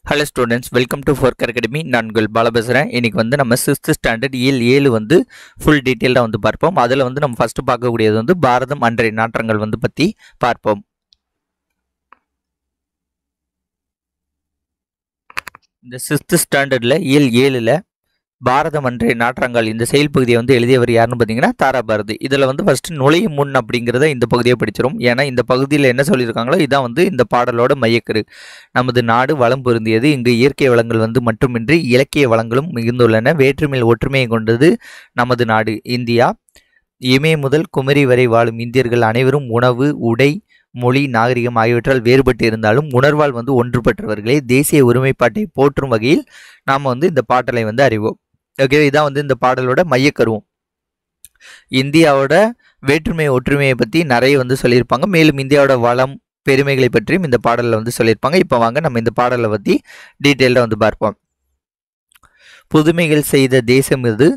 Hello students, welcome to ஃபோர்கர் academy. நான் உங்கள் பாலா பேசுகிறேன். இன்றைக்கி வந்து நம்ம 6th ஸ்டாண்டர்ட் இயல் 7 வந்து ஃபுல் டீட்டெயிலாக வந்து பார்ப்போம். அதில் வந்து நம்ம ஃபஸ்ட்டு பார்க்கக்கூடியது வந்து பாரதம் அன்றைய நாற்றங்கள் வந்து பற்றி பார்ப்போம். இந்த 6th ஸ்டாண்டர்டில் இயல் 7ல் பாரதம் அன்றைய நாற்றங்கள் இந்த செயல் பகுதியை வந்து எழுதியவர் யாருன்னு பார்த்தீங்கன்னா தாராபாரதி. இதில் வந்து ஃபஸ்ட்டு நுழையும் முன் அப்படிங்கிறத இந்த பகுதியை படிச்சிடும். ஏன்னா இந்த பகுதியில் என்ன சொல்லியிருக்காங்களோ இதான் வந்து இந்த பாடலோட மையக்கரு. நமது நாடு வளம் பொருந்தியது. இங்கு இயற்கை வளங்கள் வந்து மட்டுமின்றி இலக்கிய வளங்களும் மிகுந்துள்ளன. வேற்றுமையில் ஒற்றுமையை கொண்டது நமது நாடு இந்தியா. இமய முதல் குமரி வரை வாழும் இந்தியர்கள் அனைவரும் உணவு, உடை, மொழி, நாகரிகம் ஆகியவற்றால் வேறுபட்டு இருந்தாலும் உணர்வால் வந்து ஒன்றுபட்டவர்களே. தேசிய ஒருமைப்பாட்டை போற்றும் வகையில் நாம் வந்து இந்த பாடலை வந்து அறிவோம். ஓகே, இதான் வந்து இந்த பாடலோட மையக்கருவும். இந்தியாவோட வேற்றுமை ஒற்றுமையை பற்றி நிறைய வந்து சொல்லியிருப்பாங்க. மேலும் இந்தியாவோட வளம் பெருமைகளை பற்றியும் இந்த பாடலில் வந்து சொல்லியிருப்பாங்க. இப்போ வாங்க நம்ம இந்த பாடலை பற்றி டீட்டெயிலாக வந்து பார்ப்போம். புதுமைகள் செய்த தேசம் இது,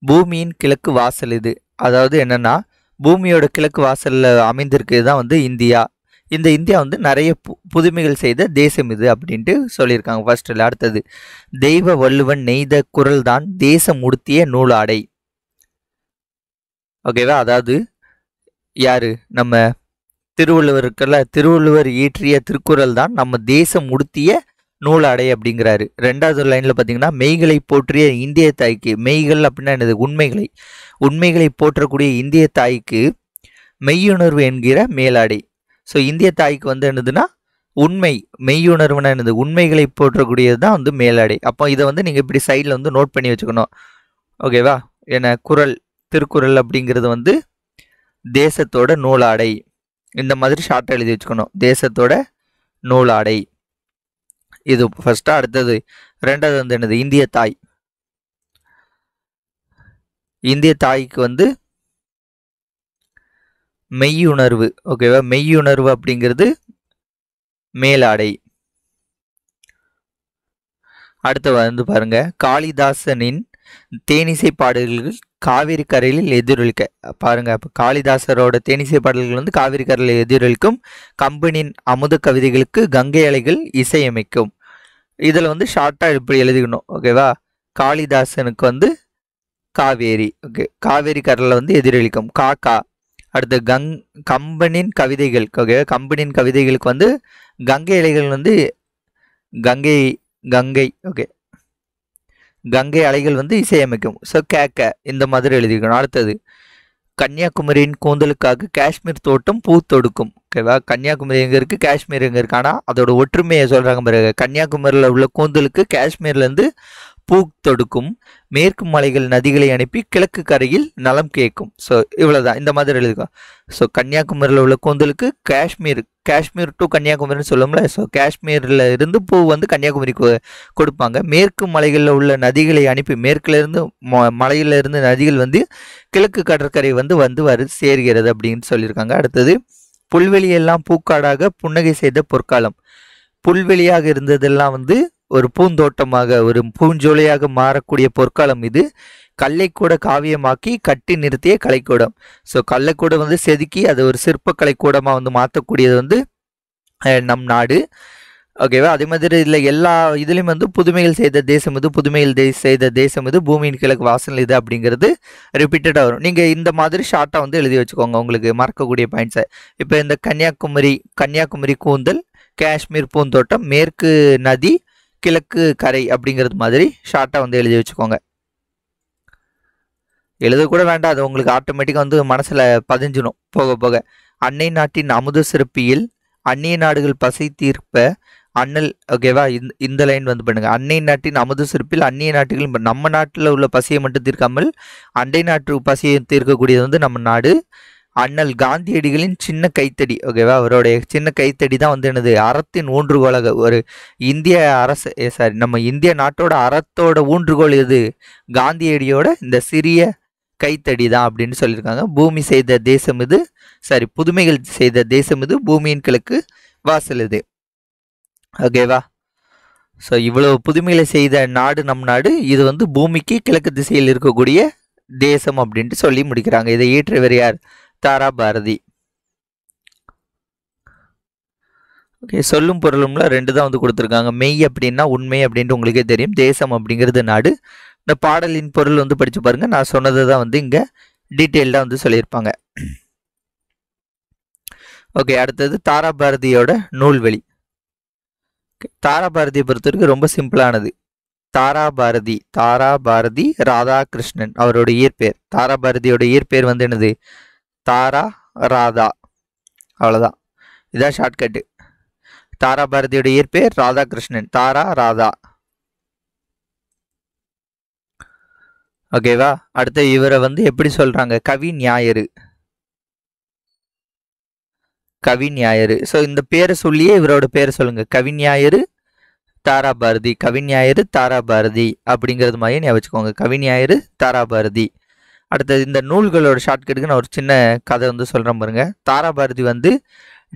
பூமியின் கிழக்கு வாசல் இது. அதாவது என்னன்னா, பூமியோட கிழக்கு வாசலில் அமைந்திருக்கிறது தான் வந்து இந்தியா. இந்த இந்தியா வந்து நிறைய புதுமைகள் செய்த தேசம் இது அப்படின்ட்டு சொல்லியிருக்காங்க ஃபர்ஸ்ட்டில். அடுத்தது, தெய்வ வள்ளுவன் நெய்த குரல் தான் தேசம் உடுத்திய நூலாடை. ஓகேவா, அதாவது யாரு, நம்ம திருவள்ளுவருக்கெல்ல, திருவள்ளுவர் இயற்றிய திருக்குறள் தான் நம்ம தேசம் உடுத்திய நூலாடை அப்படிங்கிறாரு. ரெண்டாவது லைனில் பார்த்தீங்கன்னா, மெய்களை போற்றிய இந்திய தாய்க்கு, மெய்கள் அப்படின்னா என்னது, உண்மைகளை போற்றக்கூடிய இந்திய தாய்க்கு மெய்யுணர்வு என்கிற மேலாடை. ஸோ இந்திய தாய்க்கு வந்து என்னதுன்னா உண்மை, மெய்யுணர்வுனா என்னது, உண்மைகளை போற்றக்கூடியது தான் வந்து மேலாடை. அப்போ இதை வந்து நீங்கள் இப்படி சைடில் வந்து நோட் பண்ணி வச்சுக்கணும். ஓகேவா, என்ன குறள், திருக்குறள் அப்படிங்கிறது வந்து தேசத்தோட நூலாடை. இந்த மாதிரி ஷார்ட்டாக எழுதி வச்சுக்கணும், தேசத்தோட நூலாடை. இது ஃபர்ஸ்ட்டாக. அடுத்தது ரெண்டாவது வந்து என்னது, இந்திய தாய். இந்திய தாய்க்கு வந்து மெய்யுணர்வு. ஓகேவா, மெய்யுணர்வு அப்படிங்கிறது மேலாடை. அடுத்து வந்து பாருங்க, காளிதாசனின் தேனிசை பாடல்கள் காவிரி கரையில் எதிரொலிக்க. பாருங்க, அப்போ காளிதாசரோட தேனிசை பாடல்கள் வந்து காவிரி கரையில் எதிரொலிக்கும். கம்பனின் அமுத கவிதைகளுக்கு கங்கை அலைகள் இசையமைக்கும். இதில் வந்து ஷார்ட்டாக இப்படி எழுதிக்கணும். ஓகேவா, காளிதாசனுக்கு வந்து காவேரி, ஓகே, காவேரி கரையில் வந்து எதிரொலிக்கும் காக்கா. அடுத்து கம்பனின் கவிதைகள், ஓகே, கம்பனின் கவிதைகளுக்கு வந்து கங்கை அலைகள் வந்து கங்கை ஓகே, கங்கை அலைகள் வந்து இசையமைக்கும். ஸோ கேக்க, இந்த மாதிரி எழுதிக்கணும். அடுத்தது, கன்னியாகுமரியின் கூந்தலுக்காக காஷ்மீர் தோட்டம் பூ தொடுக்கும். ஓகேவா, கன்னியாகுமரி எங்கே இருக்குது, காஷ்மீர் எங்கே இருக்கு, ஆனால் அதோட ஒற்றுமையை சொல்கிறாங்க பாருங்க. கன்னியாகுமரியில் உள்ள கூந்தலுக்கு காஷ்மீர்லேருந்து பூ தொடுக்கும். மேற்கு மலைகள் நதிகளை அனுப்பி கிழக்கு கரையில் நலம் கேட்கும். ஸோ இவ்வளோதான், இந்த மாதிரி எழுதிக்கோ. ஸோ கன்னியாகுமரியில் உள்ள கூந்தலுக்கு காஷ்மீர் டு கன்னியாகுமரின்னு சொல்லும்ல. ஸோ காஷ்மீரில் இருந்து பூ வந்து கன்னியாகுமரிக்கு கொடுப்பாங்க. மேற்கு மலைகளில் உள்ள நதிகளை அனுப்பி, மேற்குலேருந்து மலையிலிருந்து நதிகள் வந்து கிழக்கு கடற்கரை வந்து சேர்கிறது அப்படின்னு சொல்லியிருக்காங்க. அடுத்தது, புல்வெளியெல்லாம் பூக்காடாக புன்னகை செய்த பொற்காலம். புல்வெளியாக இருந்ததெல்லாம் வந்து ஒரு பூந்தோட்டமாக, ஒரு பூஞ்சோலையாக மாறக்கூடிய பொற்காலம் இது. கல்லை கூட காவியமாக்கி கட்டி நிறுத்திய கலைக்கூடம். ஸோ கல்லை கூட வந்து செதுக்கி அது ஒரு சிற்ப கலைக்கூடமாக வந்து மாற்றக்கூடியது வந்து நம் நாடு. ஓகேவா, அதே மாதிரி இதில் எல்லா இதுலேயும் வந்து புதுமைகள் செய்த தேசம் இது, செய்த தேசம் இது, பூமியின் கிழக்கு வாசல் இது அப்படிங்கிறது ரிப்பீட்டடாக வரும். நீங்கள் இந்த மாதிரி ஷார்ட்டாக வந்து எழுதி வச்சுக்கோங்க, உங்களுக்கு மறக்கக்கூடிய பாயிண்ட்ஸை. இப்போ இந்த கன்னியாகுமரி கூந்தல், காஷ்மீர் பூந்தோட்டம், மேற்கு நதி, கிழக்கு கரை அப்படிங்கிறது மாதிரி ஷார்ட்டாக வந்து எழுதி வச்சுக்கோங்க. எழுத கூட வேண்டாம், அது உங்களுக்கு ஆட்டோமேட்டிக்காக வந்து மனசில் பதிஞ்சிடும் போக போக. அன்னை நாட்டின் அமுத சிறப்பியில் அந்நிய நாடுகள் பசை தீர்ப்ப அண்ணல். ஓகேவா, இந்த லைன் வந்து பண்ணுங்க. அன்னை நாட்டின் அமுத சிறப்பில் அந்நிய நாட்டுகள், நம்ம நாட்டில் உள்ள பசியை மட்டும் தீர்க்காமல் அண்டை நாட்டு பசியை தீர்க்கக்கூடியது வந்து நம்ம நாடு. அண்ணல் காந்தியடிகளின் சின்ன கைத்தடி. ஓகேவா, அவருடைய சின்ன கைத்தடி தான் வந்து என்னது, அறத்தின் ஊன்றுகோலாக. ஒரு இந்திய அரசு, நம்ம இந்திய நாட்டோட அறத்தோட ஊன்றுகோல் எது, காந்தியடியோட இந்த சிறிய கைத்தடி தான் அப்படின்னு சொல்லியிருக்காங்க. பூமி செய்த தேசம் இது, புதுமைகள் செய்த தேசம் இது, பூமியின் கிழக்கு வாசல் இது. ஓகேவா, ஸோ இவ்வளவு புதுமைகளை செய்த நாடு நம் நாடு. இது வந்து பூமிக்கு கிழக்கு திசையில் இருக்கக்கூடிய தேசம் அப்படின்ட்டு சொல்லி முடிக்கிறாங்க. இதை இயற்றியவர் யார், தாராபாரதி. ஓகே, சொல்லும் பொருளும்ல 2 தான் வந்து கொடுத்துருக்காங்க. மெய் அப்படின்னா உண்மை அப்படின்ட்டு உங்களுக்கே தெரியும். தேசம் அப்படிங்கிறது நாடு. இந்த பாடலின் பொருள் வந்து படிச்சு பாருங்க. நான் சொன்னதை தான் வந்து இங்கே டீட்டெயில்டாக வந்து சொல்லியிருப்பாங்க. ஓகே, அடுத்தது தாராபாரதியோட நூல்வழி. தாராபாரதியை பொறுத்த வரைக்கும் ரொம்ப சிம்பிளானது. தாராபாரதி ராதாகிருஷ்ணன் அவரோட இயற்பெயர். தாராபாரதியோட இயற்பெயர் வந்து என்னது? தாரா ராதா. அவ்வளோதான், இதான் ஷார்ட்கட்டு. தாராபாரதியோட இயற்பெயர் ராதாகிருஷ்ணன், தாரா ராதா. ஓகேவா? அடுத்து இவரை வந்து எப்படி சொல்றாங்க? கவி ஞாயிறு. கவி ஞாயிறு. ஸோ இந்த பேரை சொல்லியே இவரோட பேரை சொல்லுங்க. கவி ஞாயிறு தாராபாரதி. கவி ஞாயிறு தாராபாரதி அப்படிங்கிறது மாதிரி ஞாபகம் வச்சுக்கோங்க. கவி ஞாயிறு தாராபாரதி. அடுத்தது இந்த நூல்களோட ஷார்ட்கட்டுக்கு நான் ஒரு சின்ன கதை வந்து சொல்கிறேன் பாருங்க. தாராபாரதி வந்து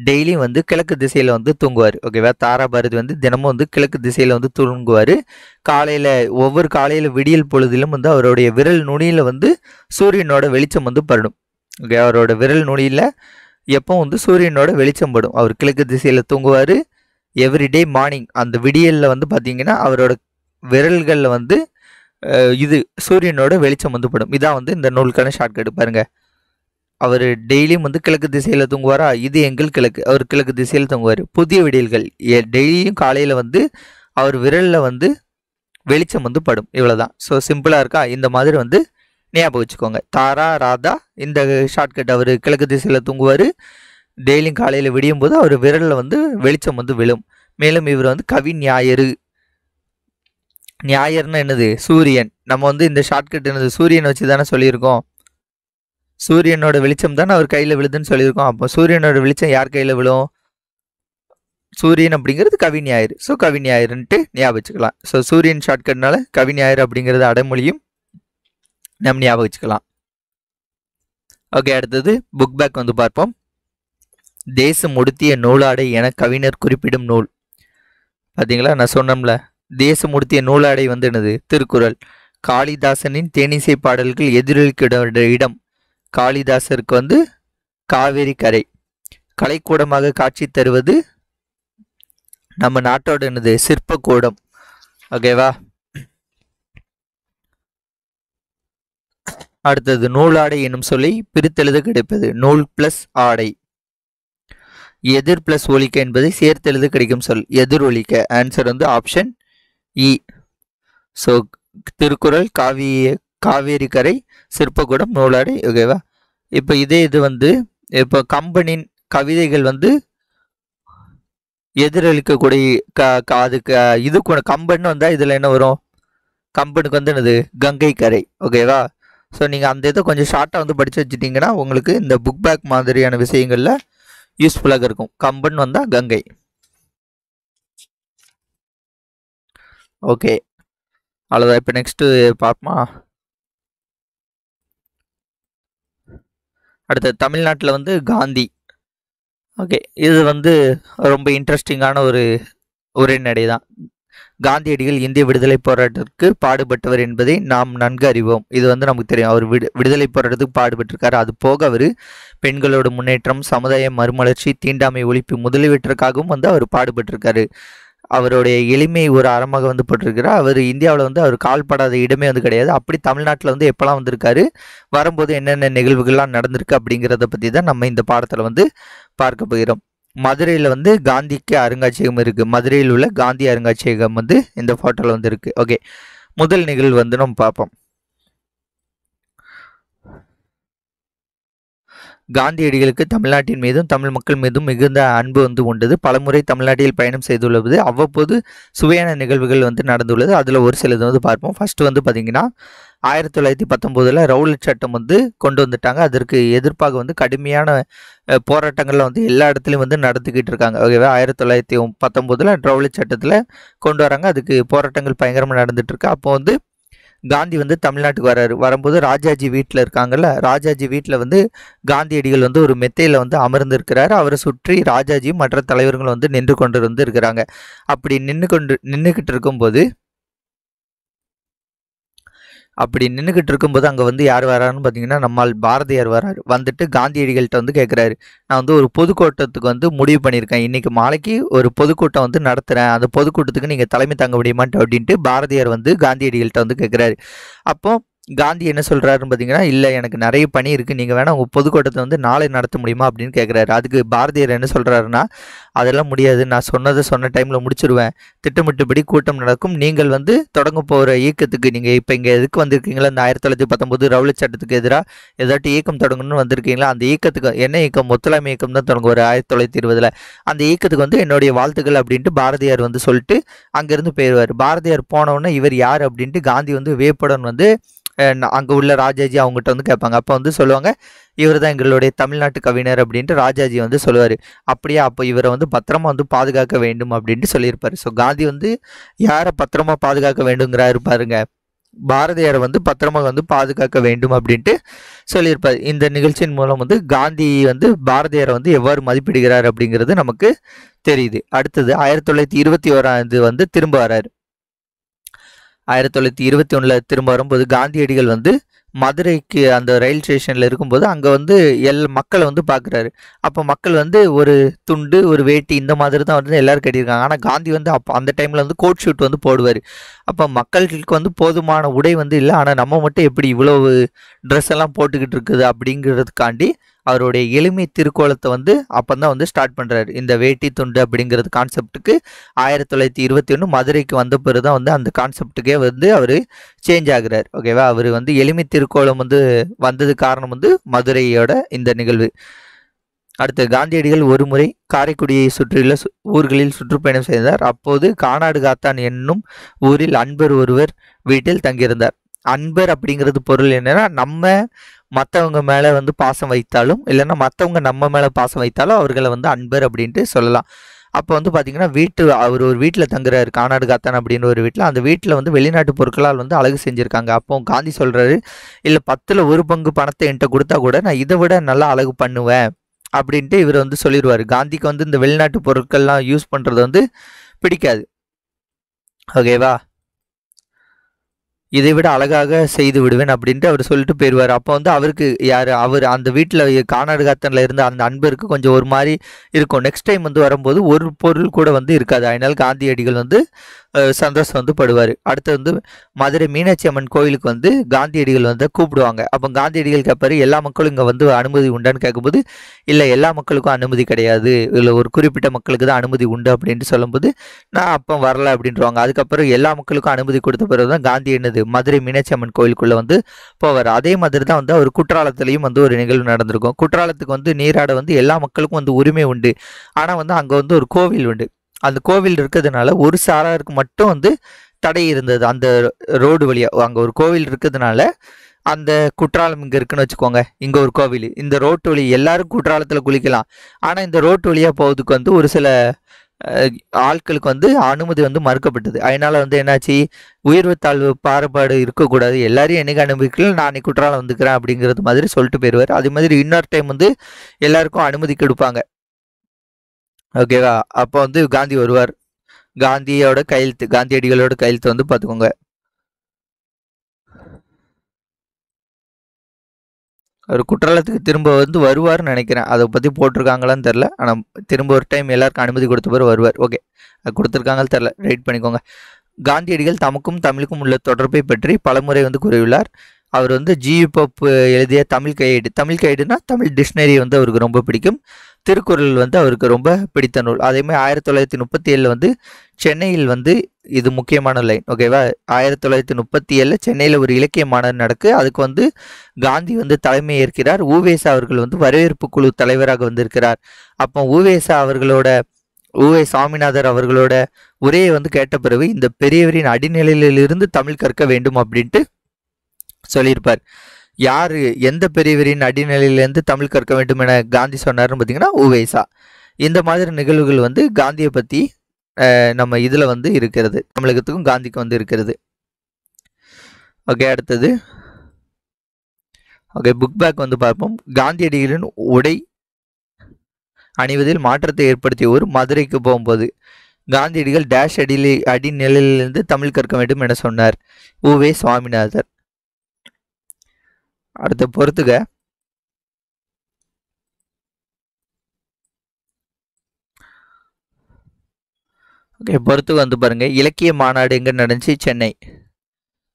டெய்லியும் வந்து கிழக்கு திசையில் வந்து தூங்குவார். ஓகேவா? தாராபாரதி வந்து தினமும் வந்து கிழக்கு திசையில் வந்து தூங்குவார். ஒவ்வொரு காலையில் விடியல் பொழுதிலும் வந்து அவருடைய விரல் நுனியில் வந்து சூரியனோட வெளிச்சம் வந்து படும். ஓகே, அவரோட விரல் நுனியில் எப்போ வந்து சூரியனோட வெளிச்சம் படும். அவர் கிழக்கு திசையில் தூங்குவார். எவ்ரிடே மார்னிங் அந்த விடியலில் வந்து பார்த்தீங்கன்னா அவரோட விரல்களில் வந்து சூரியனோட வெளிச்சம் வந்து படும். இதான் வந்து இந்த நூலுக்கான ஷார்ட்கட் பாருங்க. அவர் டெய்லியும் வந்து கிழக்கு திசையில் தூங்குவாரா? இது எங்கள் கிழக்கு. அவர் கிழக்கு திசையில் தூங்குவார். புதிய விடியல்கள் டெய்லியும் காலையில் வந்து அவர் விரலில் வந்து வெளிச்சம் வந்து படும். இவ்வளோதான். ஸோ சிம்பிளாக இருக்கா? இந்த மாதிரி வந்து ஞாபகம் வச்சுக்கோங்க. தாரா ராதா இந்த ஷார்ட்கட். அவர் கிழக்கு திசையில் தூங்குவார். டெய்லியும் காலையில் விடியும் போது அவர் விரலில் வந்து வெளிச்சம் வந்து விழும். மேலும் இவர் வந்து கவி ஞாயிறு. ஞாயிறுனா என்னது? சூரியன். நம்ம வந்து இந்த ஷார்ட்கட் என்னது? சூரியனை வச்சு தானே சொல்லியிருக்கோம். சூரியனோட வெளிச்சம் தானே அவர் கையில் விழுதுன்னு சொல்லியிருக்கோம். அப்போ சூரியனோட வெளிச்சம் யார் கையில் விழும்? சூரியன் அப்படிங்கிறது கவி ஞாயிறு. ஸோ கவி ஞாயிறுன்ட்டு ஞாபகம் வச்சுக்கலாம். ஸோ சூரியன் ஷார்ட்கட்னால கவி ஞாயிறு அப்படிங்கிறது அடைமொழியும் நம்ம ஞாபகம் வச்சுக்கலாம். ஓகே, அடுத்தது புக் பேக் வந்து பார்ப்போம். தேசம் உடுத்திய நூலாடை என கவிஞர் குறிப்பிடும் நூல். பார்த்தீங்களா, நான் சொன்னோம்ல, தேசம் உடுத்திய நூலாடை வந்து என்னது? திருக்குறள். காளிதாசனின் தேனிசை பாடல்கள் எதிரொலிக்கிற இடம். காளிதாசருக்கு வந்து காவேரி கரை. கலைக்கூடமாக காட்சி தருவது நம்ம நாட்டோட என்னது? சிற்பக்கூடம். ஓகேவா? அடுத்தது நூலாடை என்னும் சொல்லை பிரித்தெழுத கிடைப்பது. நூல் பிளஸ் ஆடை. எதிர் பிளஸ் ஒலிக்க என்பதை சேர்த்தெழுத கிடைக்கும் சொல். எதிர் ஒலிக்க. ஆன்சர் வந்து ஆப்ஷன் இ. ஸோ திருக்குறள், காவேரி கரை, சிற்பக்கூடம், நூலாடை. ஓகேவா? இப்போ இது வந்து இப்போ கம்பனின் கவிதைகள் வந்து எதிரொலிக்கக்கூடிய அதுக்கு இது கம்பன் வந்தால் இதில் என்ன வரும்? கம்பனுக்கு வந்து என்னது? கங்கை கரை. ஓகேவா? ஸோ நீங்கள் அந்த இதை கொஞ்சம் ஷார்ட்டாக வந்து படித்து வச்சுட்டிங்கன்னா உங்களுக்கு இந்த புக் பேக் மாதிரியான விஷயங்களில் யூஸ்ஃபுல்லாக இருக்கும். கம்பன் வந்தால் கங்கை. ஓகே, அவ்வளோதான். இப்போ நெக்ஸ்ட்டு பார்ப்போமா? அடுத்து தமிழ்நாட்டில் வந்து காந்தி. ஓகே, இது வந்து ரொம்ப இன்ட்ரெஸ்டிங்கான ஒரு உரைநடை தான். காந்தியடிகள் இந்திய விடுதலை போராட்டத்திற்கு பாடுபட்டவர் என்பதை நாம் நன்கு அறிவோம். இது வந்து நமக்கு தெரியும். அவர் விடுதலை போராட்டத்துக்கு பாடுபட்டிருக்காரு. அது போக அவர் பெண்களோட முன்னேற்றம், சமுதாய மறுமலர்ச்சி, தீண்டாமை ஒழிப்பு முதலியவற்றுக்காகவும் வந்து அவர் பாடுபட்டிருக்காரு. அவருடைய எளிமை ஒரு அறமாக வந்து போட்டிருக்கிறார். அவர் இந்தியாவில் வந்து அவர் கால்படாத இடமே வந்து கிடையாது. அப்படி தமிழ்நாட்டில் வந்து எப்போல்லாம் வந்திருக்காரு, வரும்போது என்னென்ன நிகழ்வுகள்லாம் நடந்திருக்கு அப்படிங்கிறத பற்றி தான் நம்ம இந்த பாடத்தில் வந்து பார்க்க போகிறோம். மதுரையில் வந்து காந்திக்கு அருங்காட்சியகம் இருக்குது. மதுரையில் உள்ள காந்தி அருங்காட்சியகம் வந்து இந்த ஃபோட்டோவில் வந்து இருக்குது. ஓகே, முதல் நிகழ்வு வந்து நம்ம பார்ப்போம். காந்தியடிகளுக்கு தமிழ்நாட்டின் மீதும் தமிழ் மக்கள் மீதும் மிகுந்த அன்பு வந்து உண்டது. பலமுறை தமிழ்நாட்டில் பயணம் செய்துள்ளது. அவ்வப்போது சுவையான நிகழ்வுகள் வந்து நடந்துள்ளது. அதில் ஒரு சிலது வந்து பார்ப்போம். ஃபர்ஸ்ட் வந்து பார்த்தீங்கன்னா 1919 ரவுலட் சட்டம் வந்து கொண்டு வந்துட்டாங்க. அதற்கு எதிர்ப்பாக வந்து கடுமையான போராட்டங்கள்லாம் வந்து எல்லா இடத்துலையும் வந்து நடத்திக்கிட்டு இருக்காங்க. ஓகேவா? 1919 ரவுலட் சட்டத்தில் கொண்டு வராங்க. அதுக்கு போராட்டங்கள் பயங்கரமாக நடந்துட்டு இருக்கு. அப்போ வந்து காந்தி வந்து தமிழ்நாட்டுக்கு வராரு. வரும்போது ராஜாஜி வீட்டில் இருக்காங்கல்ல, ராஜாஜி வீட்டில் வந்து காந்தியடிகள் வந்து ஒரு மெத்தையில் வந்து அமர்ந்து இருக்கிறாரு. அவரை சுற்றி ராஜாஜியும் மற்ற தலைவர்களும் வந்து நின்று கொண்டு வந்து இருக்கிறாங்க. அப்படி நின்றுக்கிட்டு இருக்கும்போது அப்படி நின்றுக்கிட்டு இருக்கும்போது அங்கே வந்து யார் வராருன்னு பார்த்தீங்கன்னா நம்மால் பாரதியார் வராரு. வந்துட்டு காந்தியடிகள்கிட்ட வந்து கேட்குறாரு, நான் வந்து ஒரு பொதுக்கூட்டத்துக்கு வந்து முடிவு பண்ணியிருக்கேன், இன்னைக்கு மாலைக்கு ஒரு பொதுக்கூட்டம் வந்து நடத்துகிறேன், அந்த பொதுக்கூட்டத்துக்கு நீங்கள் தலைமை தாங்க முடியுமான்ட்டு அப்படின்ட்டு பாரதியார் வந்து காந்தியடிகள்கிட்ட வந்து கேட்குறாரு. அப்போ காந்தி என்ன சொல்கிறாருன்னு பார்த்தீங்கன்னா, இல்லை எனக்கு நிறைய பணி இருக்குது, நீங்கள் வேணால் உங்கள் பொதுக்கூட்டத்தை வந்து நாளை நடத்த முடியுமா அப்படின்னு கேட்குறாரு. அதுக்கு பாரதியார் என்ன சொல்கிறாருன்னா, அதெல்லாம் முடியாது, நான் சொன்னதை சொன்ன டைமில் முடிச்சிடுவேன், திட்டமிட்டபடி கூட்டம் நடக்கும், நீங்கள் வந்து தொடங்க போகிற இயக்கத்துக்கு நீங்கள் இப்போ இங்கே எதுக்கு வந்திருக்கீங்களா, இந்த 1919 ரவுலட் சட்டத்துக்கு எதிராக ஏதாட்டும் இயக்கம் தொடங்கணும்னு வந்திருக்கீங்களா, அந்த இயக்கத்துக்கு என்ன இயக்கம், ஒத்துழைமை இயக்கம் தான் தொடங்குவார் 1920, அந்த இயக்கத்துக்கு வந்து என்னுடைய வாழ்த்துக்கள் அப்படின்ட்டு பாரதியார் வந்து சொல்லிட்டு அங்கேருந்து போயிடுவார். பாரதியார் போனவுடனே இவர் யார் அப்படின்ட்டு காந்தி வந்து வியப்புடன் வந்து அங்கே உள்ள ராஜாஜி அவங்ககிட்ட வந்து கேட்பாங்க. அப்போ வந்து சொல்லுவாங்க, இவர் தான் எங்களுடைய தமிழ்நாட்டு கவிஞர் அப்படின்ட்டு ராஜாஜி வந்து சொல்லுவார். அப்படியே அப்போ இவரை வந்து பத்திரமா வந்து பாதுகாக்க வேண்டும் அப்படின்ட்டு சொல்லியிருப்பார். ஸோ காந்தி வந்து யாரை பத்திரமா பாதுகாக்க வேண்டுங்கிறாரு பாருங்க, பாரதியாரை வந்து பத்திரமா வந்து பாதுகாக்க வேண்டும் அப்படின்ட்டு சொல்லியிருப்பார். இந்த நிகழ்ச்சியின் மூலம் வந்து காந்தி வந்து பாரதியாரை வந்து எவ்வாறு மதிப்பிடுகிறார் அப்படிங்கிறது நமக்கு தெரியுது. அடுத்தது 1921 வந்து திரும்ப வராரு. 1921 திரும்ப வரும்போது காந்தியடிகள் வந்து மதுரைக்கு அந்த ரயில் ஸ்டேஷனில் இருக்கும்போது அங்கே வந்து மக்களை வந்து பார்க்குறாரு. அப்போ மக்கள் வந்து ஒரு துண்டு ஒரு வேட்டி இந்த மாதிரி தான் வந்து எல்லோரும் கட்டியிருக்காங்க. ஆனால் காந்தி வந்து அப்போ அந்த டைமில் வந்து கோட் ஷூட் வந்து போடுவார். அப்போ மக்களுக்கு வந்து போதுமான உடை வந்து இல்லை, ஆனால் நம்ம மட்டும் எப்படி இவ்வளவு ட்ரெஸ் எல்லாம் போட்டுக்கிட்டு இருக்குது அப்படிங்கிறதுக்காண்டி அவருடைய எளிமை திருக்கோலத்தை வந்து அப்போ தான் வந்து ஸ்டார்ட் பண்ணுறாரு. இந்த வேட்டி துண்டு அப்படிங்கிறது கான்செப்டுக்கு 1921 மதுரைக்கு வந்த பிறகு தான் வந்து அந்த கான்செப்டுக்கே வந்து அவர் சேஞ்ச் ஆகுறார். ஓகேவா, அவர் வந்து எளிமை திருக்கோலம் வந்து வந்தது காரணம் வந்து மதுரையோட இந்த நிகழ்வு. அடுத்து காந்தியடிகள் ஒரு முறை காரைக்குடியை சுற்றியுள்ள ஊர்களில் சுற்றுப்பயணம் செய்தார். அப்போது கானாடு காத்தான் என்னும் ஊரில் அன்பர் ஒருவர் வீட்டில் தங்கியிருந்தார். அன்பர் அப்படிங்கிறது பொருள் என்னன்னா, நம்ம மற்றவங்க மேலே வந்து பாசம் வைத்தாலும் இல்லைன்னா மற்றவங்க நம்ம மேலே பாசம் வைத்தாலும் அவர்களை வந்து அன்பர் அப்படின்ட்டு சொல்லலாம். அப்போ வந்து பார்த்திங்கன்னா அவர் ஒரு வீட்டில் தங்குறாரு, கானாடு காத்தான் அப்படின்னு ஒரு வீட்டில். அந்த வீட்டில் வந்து வெளிநாட்டு பொருட்களால் வந்து அழகு செஞ்சுருக்காங்க. அப்போ காந்தி சொல்கிறாரு, இல்லை 10ல் 1 பங்கு பணத்தை என்கிட்ட கொடுத்தா கூட நான் இதை விட நல்லா அழகு பண்ணுவேன் அப்படின்ட்டு இவர் வந்து சொல்லிடுவார். காந்திக்கு வந்து இந்த வெளிநாட்டு பொருட்கள்லாம் யூஸ் பண்ணுறது வந்து பிடிக்காது. ஓகேவா, இதை விட அழகாக செய்து விடுவேன் அப்படின்ட்டு அவர் சொல்லிட்டு போயிடுவார். அப்போ வந்து அவருக்கு அவர் அந்த வீட்டில் கானாடு காத்தனில் இருந்த அந்த அன்பருக்கு கொஞ்சம் ஒரு மாதிரி இருக்கும். நெக்ஸ்ட் டைம் வந்து வரும்போது ஒரு பொருள் கூட வந்து இருக்காது. அதனால் காந்தியடிகள் வந்து சந்தோஷம் வந்து படுவார். அடுத்து வந்து மதுரை மீனாட்சி அம்மன் கோயிலுக்கு வந்து காந்தியடிகள் வந்து கூப்பிடுவாங்க. அப்போ காந்தியடிகள் கேட்பாரு, எல்லா மக்களும் இங்கே வந்து அனுமதி உண்டான்னு கேட்கும்போது, இல்லை எல்லா மக்களுக்கும் அனுமதி கிடையாது, இல்லை ஒரு குறிப்பிட்ட மக்களுக்கு தான் அனுமதி உண்டு அப்படின்ட்டு சொல்லும்போது, நான் அப்போ வரல அப்படின்ட்டுருவாங்க. அதுக்கப்புறம் எல்லா மக்களுக்கும் அனுமதி கொடுத்த பிறகு தான் காந்தி என்னது மதுரை மீனாட்சி அம்மன் கோயிலுக்குள்ளே வந்து போவார். அதே மாதிரி தான் வந்து அவர் குற்றாலத்திலையும் வந்து ஒரு நிகழ்வு நடந்திருக்கும். குற்றாலத்துக்கு வந்து நீராட வந்து எல்லா மக்களுக்கும் வந்து உரிமை உண்டு. ஆனால் வந்து அங்கே வந்து ஒரு கோவில் உண்டு. அந்த கோவில் இருக்கிறதுனால ஒரு சாராருக்கு மட்டும் வந்து தடை இருந்தது. அந்த ரோடு வழியாக அங்கே ஒரு கோவில் இருக்கிறதுனால, அந்த குற்றாலம் இங்கே இருக்குன்னு வச்சுக்கோங்க, இங்கே ஒரு கோவில், இந்த ரோட்டு வழி எல்லாரும் குற்றாலத்தில் குளிக்கலாம். ஆனால் இந்த ரோட்டு வழியாக போகிறதுக்கு வந்து ஒரு சில ஆட்களுக்கு வந்து அனுமதி வந்து மறுக்கப்பட்டது. அதனால் வந்து என்னாச்சு, உயர்வு தாழ்வு பாகுபாடு இருக்கக்கூடாது, எல்லாரையும் என்னைக்கு அனுமதிக்கல, நான் அன்னைக்கு குற்றாலம் வந்துக்கிறேன் அப்படிங்கிறது மாதிரி சொல்லிட்டு போயிடுவார். அதே மாதிரி இன்னொரு டைம் வந்து எல்லாருக்கும் அனுமதி கொடுப்பாங்க. ஓகேவா, அப்போ வந்து காந்தி வருவார். காந்தியோட கையெழுத்து, காந்தியடிகளோட கையெழுத்து வந்து பார்த்துக்கோங்க. அவர் குற்றாலத்துக்கு திரும்ப வந்து வருவார்னு நினைக்கிறேன். அதை பற்றி போட்டிருக்காங்களான்னு தெரில. ஆனால் திரும்ப ஒரு டைம் எல்லாருக்கும் அனுமதி கொடுத்த பிறகு வருவார். ஓகே, அது கொடுத்துருக்காங்கன்னு தெரில, ரைட் பண்ணிக்கோங்க. காந்தியடிகள் தமக்கும் தமிழுக்கும் உள்ள தொடர்பை பற்றி பலமுறை வந்து கூறியுள்ளார். அவர் வந்து ஜி.யு. போப் எழுதிய தமிழ் கையேடுனா தமிழ் டிக்ஷனரி வந்து அவருக்கு ரொம்ப பிடிக்கும். திருக்குறள் வந்து அவருக்கு ரொம்ப பிடித்த நூல். அதேமாதிரி 1937 வந்து சென்னையில் வந்து இது முக்கியமான லைன். ஓகேவா, 1937 சென்னையில் ஒரு இலக்கிய மாநாடு நடக்கு. அதுக்கு வந்து காந்தி வந்து தலைமை ஏற்கிறார். உவேசா அவர்கள் வந்து வரவேற்பு குழு தலைவராக வந்திருக்கிறார். அப்போ உவே சாமிநாதர் அவர்களோட உரையை வந்து கேட்ட பிறகு இந்த பெரியவரின் அடிநிலையிலிருந்து தமிழ் கற்க வேண்டும் அப்படின்ட்டு சொல்லியிருப்பார். யார் எந்த பெரியவரின் அடிநிலையிலேருந்து தமிழ் கற்க வேண்டும் என காந்தி சொன்னார்னு பார்த்தீங்கன்னா உவேசா. இந்த மாதிரி நிகழ்வுகள் வந்து காந்தியை பற்றி நம்ம இதில் வந்து இருக்கிறது, தமிழகத்துக்கும் காந்திக்கும் வந்து இருக்கிறது. ஓகே, அடுத்தது புக் பேக் வந்து பார்ப்போம். காந்தியடிகளின் உடை அணிவதில் மாற்றத்தை ஏற்படுத்திய ஒரு மதுரைக்கு போகும்போது காந்தியடிகள் டேஷ் அடிநிலையிலிருந்து தமிழ் கற்க வேண்டும் என சொன்னார். உவே சுவாமிநாதர். அடுத்து பொறுத்துக. ஓகே, பொறுத்துக வந்து பாருங்க. இலக்கிய மாநாடு எங்க நடந்துச்சு? சென்னை.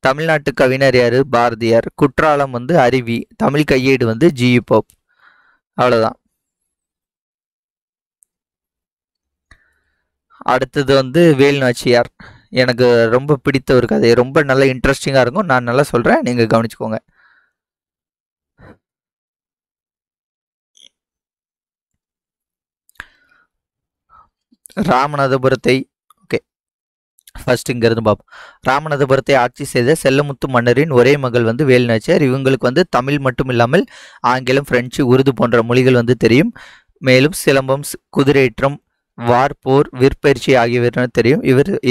தமிழ்நாட்டு கவிஞர் யாரு? பாரதியார். குற்றாலம் வந்து அருவி. தமிழ் கையேடு வந்து ஜி.யு. போப். அவ்வளவுதான். அடுத்தது வந்து வேலு நாச்சியார். எனக்கு ரொம்ப பிடித்த ஒரு கதை, ரொம்ப நல்ல இன்ட்ரெஸ்டிங்காக இருக்கும். நான் நல்லா சொல்கிறேன், நீங்கள் கவனிச்சுக்கோங்க. ராமநாதபுரத்தை ஓகே ஃபர்ஸ்ட் இங்கேருந்து பார்ப்போம். ராமநாதபுரத்தை ஆட்சி செய்த செல்லமுத்து மன்னரின் ஒரே மகள் வந்து வேலு நாச்சியார். இவங்களுக்கு வந்து தமிழ் மட்டும் இல்லாமல் ஆங்கிலம், பிரெஞ்சு, உருது போன்ற மொழிகள் வந்து தெரியும். மேலும் சிலம்பம், குதிரையேற்றம், வார்போர், விற்பயிற்சி ஆகியவை தெரியும்.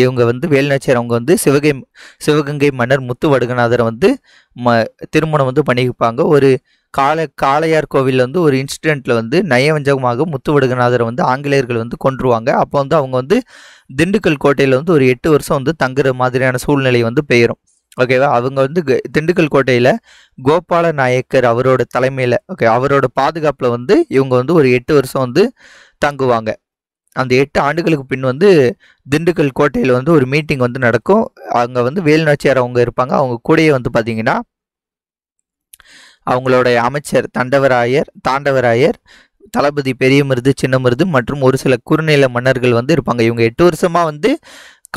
இவங்க வந்து வேலு நாச்சியார் அவங்க வந்து சிவகங்கை மன்னர் முத்து வடுகநாதரை வந்து திருமணம் வந்து பண்ணிப்பாங்க. ஒரு காளையார் கோவிலில் வந்து ஒரு இன்சிடெண்ட்டில் வந்து நயவஞ்சகமாக முத்து வடுகநாதரை வந்து ஆங்கிலேயர்கள் வந்து கொன்றுவாங்க. அப்போ வந்து அவங்க வந்து திண்டுக்கல் கோட்டையில் வந்து ஒரு 8 வருஷம் வந்து தங்குற மாதிரியான சூழ்நிலை வந்து பெயரும். ஓகேவா? அவங்க வந்து திண்டுக்கல் கோட்டையில் கோபால நாயக்கர் அவரோட தலைமையில் அவரோட பாதுகாப்பில் வந்து இவங்க வந்து ஒரு 8 வருஷம் வந்து தங்குவாங்க. அந்த 8 ஆண்டுகளுக்கு பின் வந்து திண்டுக்கல் கோட்டையில் வந்து ஒரு மீட்டிங் வந்து நடக்கும். அங்கே வந்து வேலு நாச்சியார் அவங்க இருப்பாங்க. அவங்க கூடயே வந்து பார்த்தீங்கன்னா அவங்களோட அமைச்சர் தாண்டவராயர், தளபதி பெரியமருது, சின்னமருது மற்றும் ஒரு சில குறுநில மன்னர்கள் வந்து இருப்பாங்க. இவங்க 8 வருஷமா வந்து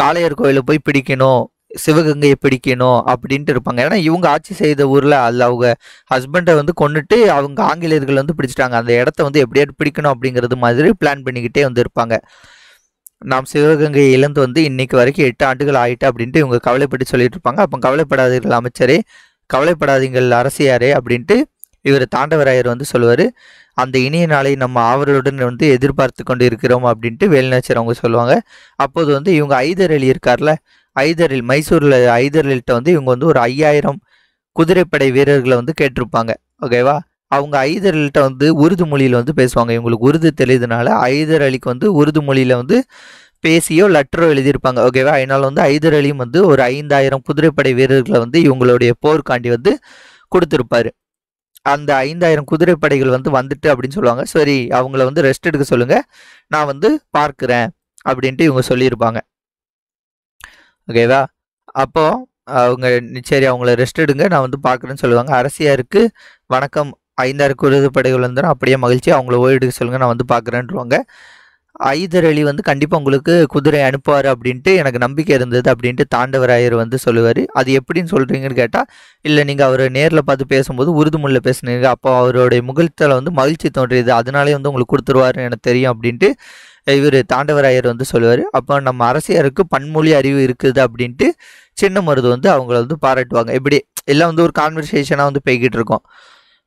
காளையார் கோயிலை போய் பிடிக்கணும், சிவகங்கையை பிடிக்கணும் அப்படின்ட்டு இருப்பாங்க. ஏன்னா இவங்க ஆட்சி செய்த ஊரில் அதில் அவங்க ஹஸ்பண்டை வந்து கொண்டுட்டு அவங்க ஆங்கிலேயர்கள் வந்து பிடிச்சிட்டாங்க. அந்த இடத்த வந்து எப்படியாவது பிடிக்கணும் அப்படிங்கிறது மாதிரி பிளான் பண்ணிக்கிட்டே வந்து இருப்பாங்க. நாம் சிவகங்கையை இழந்து வந்து இன்னைக்கு வரைக்கும் 8 ஆண்டுகள் ஆகிட்டு அப்படின்ட்டு இவங்க கவலைப்பட்டு சொல்லிட்டு இருப்பாங்க. அப்போ கவலைப்படாதீர்கள் அமைச்சரே, கவலைப்படாதீங்கள் அரசியாரே அப்படின்ட்டு இவர் தாண்டவராயர் வந்து சொல்லுவார். அந்த இனிய நாளை நம்ம ஆவலுடன் வந்து எதிர்பார்த்து கொண்டு இருக்கிறோம் அப்படின்ட்டு வேலு நாச்சியார் அவங்க சொல்லுவாங்க. அப்போது வந்து இவங்க ஐதர் அலி இருக்கார்ல, மைசூரில் ஐதர் அலிகிட்ட வந்து இவங்க வந்து ஒரு 5000 குதிரைப்படை வீரர்களை வந்து கேட்டிருப்பாங்க. ஓகேவா? அவங்க ஐதர் அலிகிட்ட வந்து உருது மொழியில் வந்து பேசுவாங்க. இவங்களுக்கு உருது தெரியுதுனால ஐதர் அலிக்கு வந்து உருது மொழியில் வந்து பேசியோ லெட்டரோ எழுதியிருப்பாங்க. ஓகேவா? அதனால வந்து ஐதர் அலியும் வந்து ஒரு 5000 குதிரைப்படை வீரர்களை வந்து இவங்களுடைய போர்க்காண்டி வந்து கொடுத்துருப்பாரு. அந்த 5000 குதிரைப்படைகள் வந்து வந்துட்டு அப்படின்னு சொல்லுவாங்க. சரி, அவங்கள வந்து ரெஸ்ட் எடுக்க சொல்லுங்க, நான் வந்து பார்க்குறேன் அப்படின்ட்டு இவங்க சொல்லியிருப்பாங்க. ஓகேவா? அப்போ அவங்க சரி அவங்கள ரெஸ்ட் எடுங்க, நான் வந்து பார்க்குறேன்னு சொல்லுவாங்க. அரசியாருக்கு வணக்கம், 5000 குதிரைப்படைகள் வந்துடும், அப்படியே மகிழ்ச்சி, அவங்கள ஓய்வெடுக்க சொல்லுங்க, நான் வந்து பார்க்குறேன்ருவாங்க. ஐதர் அலி வந்து கண்டிப்பாக உங்களுக்கு குதிரை அனுப்புவார் அப்படின்ட்டு எனக்கு நம்பிக்கை இருந்தது அப்படின்ட்டு தாண்டவராயர் வந்து சொல்லுவார். அது எப்படின்னு சொல்கிறீங்கன்னு கேட்டால், இல்லை நீங்கள் அவரை நேரில் பார்த்து பேசும்போது உருது மொழியில் பேசுனீங்க, அப்போ அவருடைய முகத்தில் வந்து மகிழ்ச்சி தோன்றியது, அதனாலே வந்து உங்களுக்கு கொடுத்துருவாருன்னு எனக்கு தெரியும் அப்படின்ட்டு இவர் தாண்டவராயர் வந்து சொல்லுவார். அப்போ நம்ம அரசியாருக்கு பன்மொழி அறிவு இருக்குது அப்படின்ட்டு சின்னமருது வந்து அவங்கள வந்து பாராட்டுவாங்க. இப்படி எல்லாம் வந்து ஒரு கான்வர்சேஷனாக வந்து போய்கிட்டு இருக்கோம்.